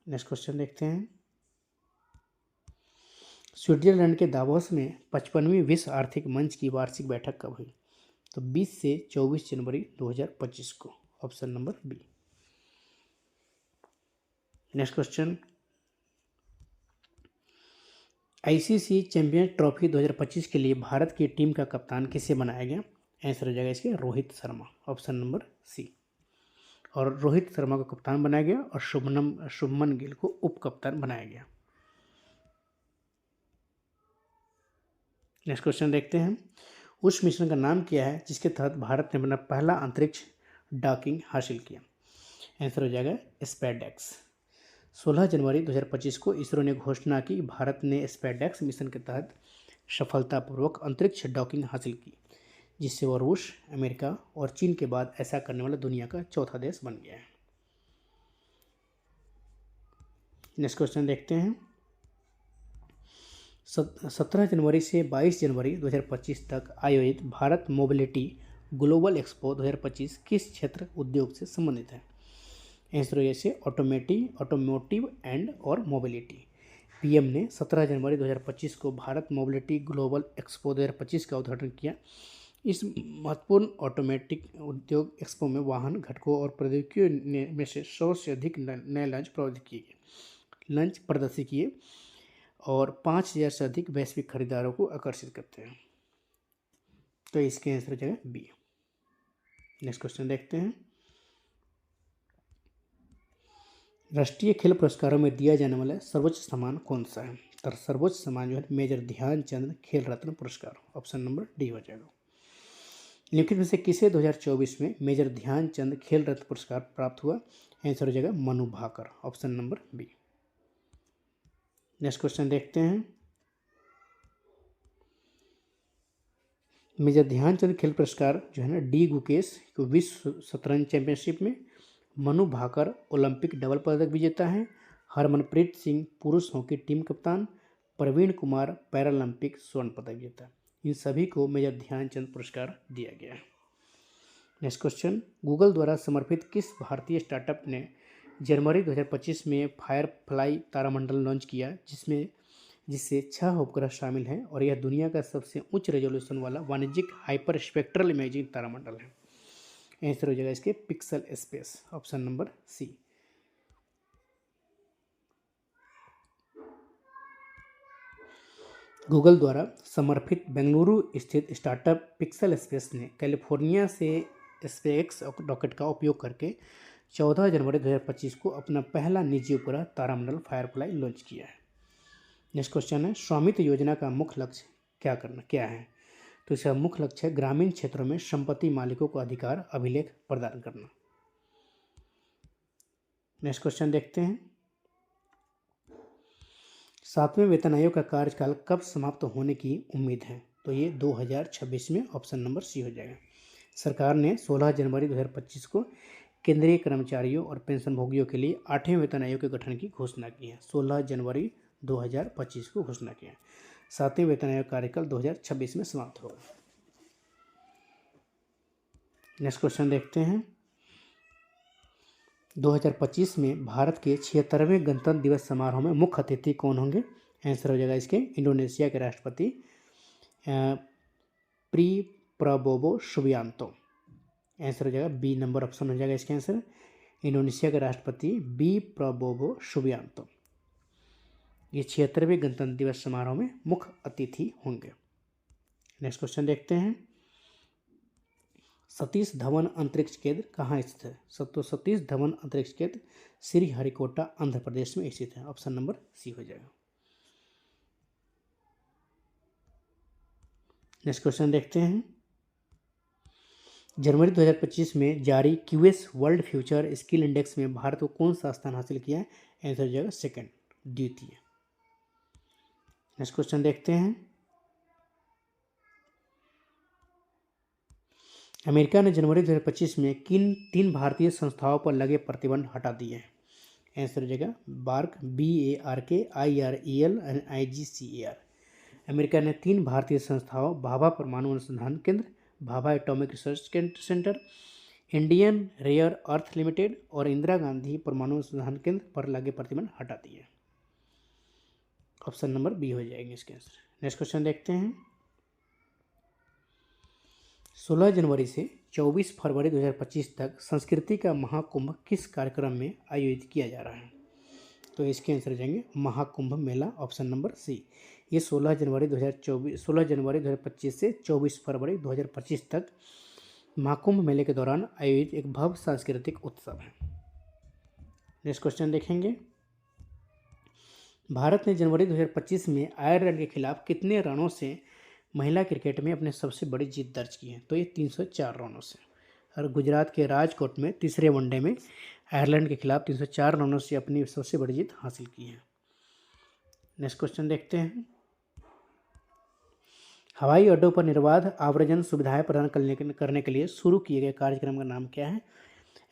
नेक्स्ट क्वेश्चन देखते हैं। स्विट्जरलैंड के दावोस में 55वीं विश्व आर्थिक मंच की वार्षिक बैठक कब हुई? तो 20 से 24 जनवरी 2025 को, option number B. Next question, ICC champion trophy 2025 के लिए भारत की टीम का कप्तान किसे बनाया गया? आंसर हो जाएगा इसके Rohit Sharma, option number C. और रोहित शर्मा को कप्तान बनाया गया और शुभमन गिल को उप कप्तान बनाया गया। नेक्स्ट क्वेश्चन देखते हैं। उस मिशन का नाम क्या है जिसके तहत भारत ने अपना पहला अंतरिक्ष डॉकिंग हासिल किया? आंसर हो जाएगा स्पेसएक्स। 16 जनवरी 2025 को इसरो ने घोषणा की भारत ने स्पेसएक्स मिशन के तहत सफलतापूर्वक अंतरिक्ष डॉकिंग हासिल की, जिससे वह रूस, अमेरिका और चीन के बाद ऐसा करने वाला दुनिया का चौथा देश बन गया है। नेक्स्ट क्वेश्चन देखते हैं। 17 जनवरी से 22 जनवरी 2025 तक आयोजित भारत मोबिलिटी ग्लोबल एक्सपो 2025 किस क्षेत्र उद्योग से संबंधित है? आंसर जैसे ऑटोमोटिव एंड और मोबिलिटी। पीएम ने 17 जनवरी 2025 को भारत मोबिलिटी ग्लोबल एक्सपो 2025 का उद्घाटन किया। इस महत्वपूर्ण ऑटोमेटिक उद्योग एक्सपो में वाहन घटकों और प्रौद्योगिकियों में से 100 से अधिक नए लंच प्रदर्शित किए और 5000 से अधिक वैश्विक खरीदारों को आकर्षित करते हैं। तो इसके आंसर हो जाएगा बी। नेक्स्ट क्वेश्चन देखते हैं। राष्ट्रीय खेल पुरस्कारों में दिया जाने वाला सर्वोच्च सम्मान कौन सा है? तो सर्वोच्च सम्मान जो है मेजर ध्यानचंद खेल रत्न पुरस्कार, ऑप्शन नंबर डी हो जाएगा। निम्नलिखित में से किसे 2024 में मेजर ध्यानचंद खेल रत्न पुरस्कार प्राप्त हुआ? आंसर हो जाएगा Manu Bhaker, option number B. Next question देखते हैं। मेजर ध्यानचंद खेल पुरस्कार जो है ना डी गुकेश को विश्व शतरंज चैंपियनशिप में, मनु भाकर ओलंपिक डबल पदक विजेता है, हरमनप्रीत सिंह पुरुष हॉकी टीम कप्तान, प्रवीण कुमार पैरालंपिक स्वर्ण पदक विजेता। इन सभी को मेजर ध्यानचंद पुरस्कार दिया गया है। नेक्स्ट क्वेश्चन, गूगल द्वारा समर्पित किस भारतीय स्टार्टअप ने जनवरी 2025 में फायरफ्लाई तारामंडल लॉन्च किया, जिससे 6 उपग्रह शामिल हैं और यह दुनिया का सबसे उच्च रेजोल्यूशन वाला वाणिज्यिक हाइपर स्पेक्ट्रल इमेजिंग तारामंडल है? आंसर हो जाएगा इसके Pixxel space, option number C. Google द्वारा समर्थित बेंगलुरु स्थित स्टार्टअप पिक्सल स्पेस ने कैलिफोर्निया से स्पेसएक्स रॉकेट का उपयोग करके 14 जनवरी 2025 को अपना पहला निजी उपग्रह तारामंडल फायरफ्लाई लॉन्च किया है। नेक्स्ट क्वेश्चन है, स्वामित्व योजना का मुख्य लक्ष्य क्या है? तो इसका मुख्य लक्ष्य है ग्रामीण क्षेत्रों में संपत्ति मालिकों को अधिकार अभिलेख प्रदान करना। नेक्स्ट क्वेश्चन देखते हैं। 7वें वेतन आयोग का कार्यकाल कब समाप्त होने की उम्मीद है? तो ये 2026 में, ऑप्शन नंबर सी हो जाएगा। सरकार ने 16 जनवरी 2025 को केंद्रीय कर्मचारियों और पेंशनभोगियों के लिए 8वें वेतन आयोग के गठन की घोषणा की है। 16 जनवरी 2025 को घोषणा की है। 7वें वेतन आयोग कार्यकाल 2026 में समाप्त होगा। नेक्स्ट क्वेश्चन देखते हैं। 2025 में भारत के 76वें गणतंत्र दिवस समारोह में मुख्य अतिथि कौन होंगे? आंसर हो जाएगा इसके इंडोनेशिया के राष्ट्रपति प्री प्रबोवो सुबियांतो। आंसर हो जाएगा बी नंबर, ऑप्शन हो जाएगा इसके आंसर। इंडोनेशिया के राष्ट्रपति बी प्रबोवो सुबियांतो ये 76वें गणतंत्र दिवस समारोह में मुख्य अतिथि होंगे। नेक्स्ट क्वेश्चन देखते हैं। सतीश धवन अंतरिक्ष केंद्र कहाँ स्थित है? तो सतीश धवन अंतरिक्ष केंद्र श्रीहरिकोटा आंध्र प्रदेश में स्थित है। ऑप्शन नंबर सी हो जाएगा। नेक्स्ट क्वेश्चन देखते हैं। जनवरी 2025 में जारी QS world future skill index में भारत को कौन सा स्थान हासिल किया है? आंसर हो जाएगा सेकंड, द्वितीय। नेक्स्ट क्वेश्चन देखते हैं। अमेरिका ने जनवरी 2025 में किन 3 भारतीय संस्थाओं पर लगे प्रतिबंध हटा दिए हैं? आंसर हो जाएगा बार्क, BARK, IREL और IGCAR। अमेरिका ने 3 भारतीय संस्थाओं भाभा परमाणु अनुसंधान केंद्र, Bhabha atomic research centre, Indian rare earth limited और इंदिरा गांधी परमाणु अनुसंधान केंद्र पर लगे प्रतिबंध हटा दिए। ऑप्शन नंबर बी हो जाएंगे इसके आंसर। नेक्स्ट क्वेश्चन देखते हैं। 16 जनवरी से 24 फरवरी 2025 तक संस्कृति का महाकुंभ किस कार्यक्रम में आयोजित किया जा रहा है? तो इसके आंसर हो जाएंगे महाकुंभ मेला, ऑप्शन नंबर सी। ये 16 जनवरी 2025 से 24 फरवरी 2025 तक महाकुंभ मेले के दौरान आयोजित एक भव्य सांस्कृतिक उत्सव है। नेक्स्ट क्वेश्चन देखेंगे। भारत ने जनवरी 2025 में आयरलैंड के खिलाफ कितने रनों से महिला क्रिकेट में अपने सबसे बड़ी जीत दर्ज की है? तो ये 304 रनों से। और गुजरात के राजकोट में तीसरे वनडे में आयरलैंड के खिलाफ 304 रनों से अपनी सबसे बड़ी जीत हासिल की है। नेक्स्ट क्वेश्चन देखते हैं। हवाई अड्डों पर निर्बाध आव्रजन सुविधाएं प्रदान करने के लिए शुरू किए गए कार्यक्रम का नाम क्या है?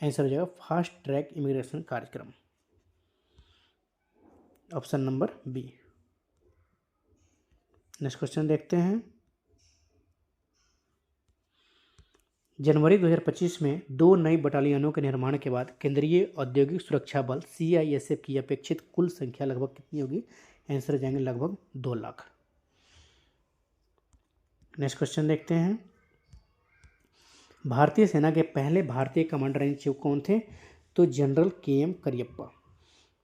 आंसर हो जाएगा फास्ट ट्रैक इमिग्रेशन कार्यक्रम, option number B. Next question देखते हैं। जनवरी 2025 में 2 नई बटालियनों के निर्माण के बाद केंद्रीय औद्योगिक सुरक्षा बल CISF की अपेक्षित कुल संख्या लगभग कितनी होगी? आंसर हो जाएंगे लगभग 2 लाख। नेक्स्ट क्वेश्चन देखते हैं। भारतीय सेना के पहले भारतीय कमांडर इन चीफ कौन थे? तो जनरल KM करियप्पा।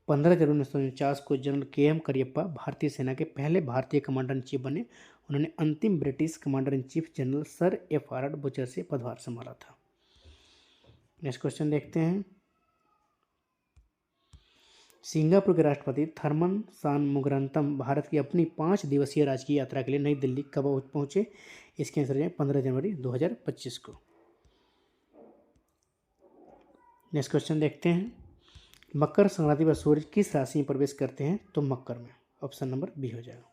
15 जनवरी 1949 को जनरल KM करियप्पा भारतीय सेना के पहले भारतीय कमांडर इन चीफ बने। उन्होंने अंतिम British commander in chief general sir F.R. बचर से पदभार संभाला था। नेक्स्ट क्वेश्चन देखते हैं। सिंगापुर के राष्ट्रपति थरमन शानमुगारतम भारत की अपनी 5 दिवसीय राजकीय यात्रा के लिए नई दिल्ली कब पहुंचे? इसके आंसर है 15 जनवरी 2025 को। नेक्स्ट क्वेश्चन देखते हैं। मकर संक्रांति पर सूर्य किस राशि में प्रवेश करते हैं? तो मकर में, ऑप्शन नंबर बी हो जाएगा।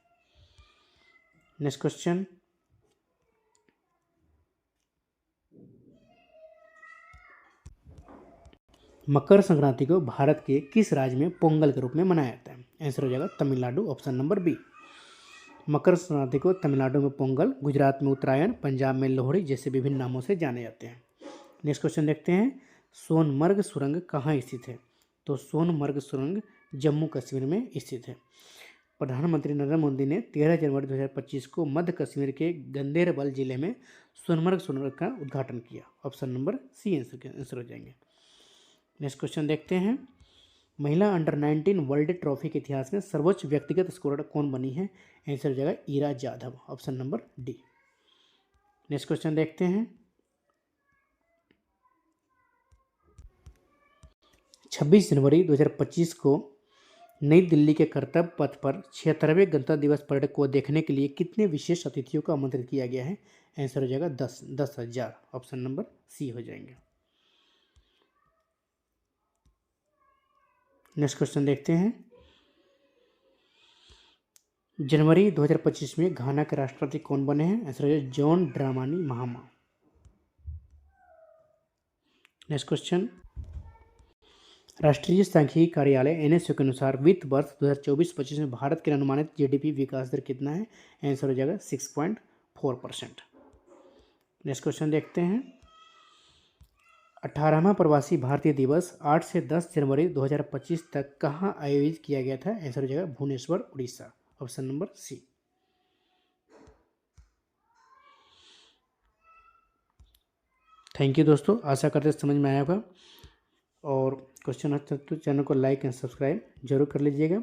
Next question. मकर संक्रांति को भारत के किस राज्य में पोंगल के रूप में मनाया जाता है? आंसर हो जाएगा Tamil Nadu, option number B. Makar Sankranti को तमिलनाडु में पोंगल, गुजरात में उत्तरायण, पंजाब में लोहड़ी जैसे विभिन्न नामों से जाने जाते हैं। नेक्स्ट क्वेश्चन देखते हैं। सोनमर्ग सुरंग कहाँ स्थित है? तो सोनमर्ग सुरंग जम्मू कश्मीर में स्थित है। प्रधानमंत्री नरेंद्र मोदी ने 13 जनवरी 2025 को मध्य कश्मीर के गंदेरबल जिले में सोनमर्ग सुरंग का उद्घाटन किया। ऑप्शन नंबर सी आंसर हो जाएंगे। नेक्स्ट क्वेश्चन देखते हैं। महिला अंडर 19 वर्ल्ड ट्रॉफी के इतिहास में सर्वोच्च व्यक्तिगत स्कोरर कौन बनी है? आंसर हो जाएगा Ira Jadhav, option number D. Next question देखते हैं। 26 जनवरी 2025 को नई दिल्ली के कर्तव्य पथ पर 76वें गणतंत्र दिवस परेड को देखने के लिए कितने विशेष अतिथियों को आमंत्रित किया गया है? आंसर हो जाएगा 10,000, ऑप्शन नंबर सी हो जाएंगे। नेक्स्ट क्वेश्चन देखते हैं। जनवरी 2025 में घाना के राष्ट्रपति कौन बने हैं? आंसर हो जाएगा John Dramani Mahama. Next question. राष्ट्रीय सांख्यिकी कार्यालय NSO के अनुसार वित्त वर्ष 2024-25 में भारत के अनुमानित GDP विकास दर कितना है? आंसर हो जाएगा 6.4%। नेक्स्ट क्वेश्चन देखते हैं। 18वां प्रवासी भारतीय दिवस 8 से 10 जनवरी 2025 तक कहाँ आयोजित किया गया था? आंसर हो जाएगा Bhubaneswar, Orissa, option number C. Thank you दोस्तों, आशा करते समझ में आया होगा। और क्वेश्चन अच्छा तो चैनल को लाइक एंड सब्सक्राइब जरूर कर लीजिएगा,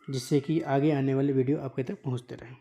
जिससे कि आगे आने वाली वीडियो आपके तक पहुंचते रहें।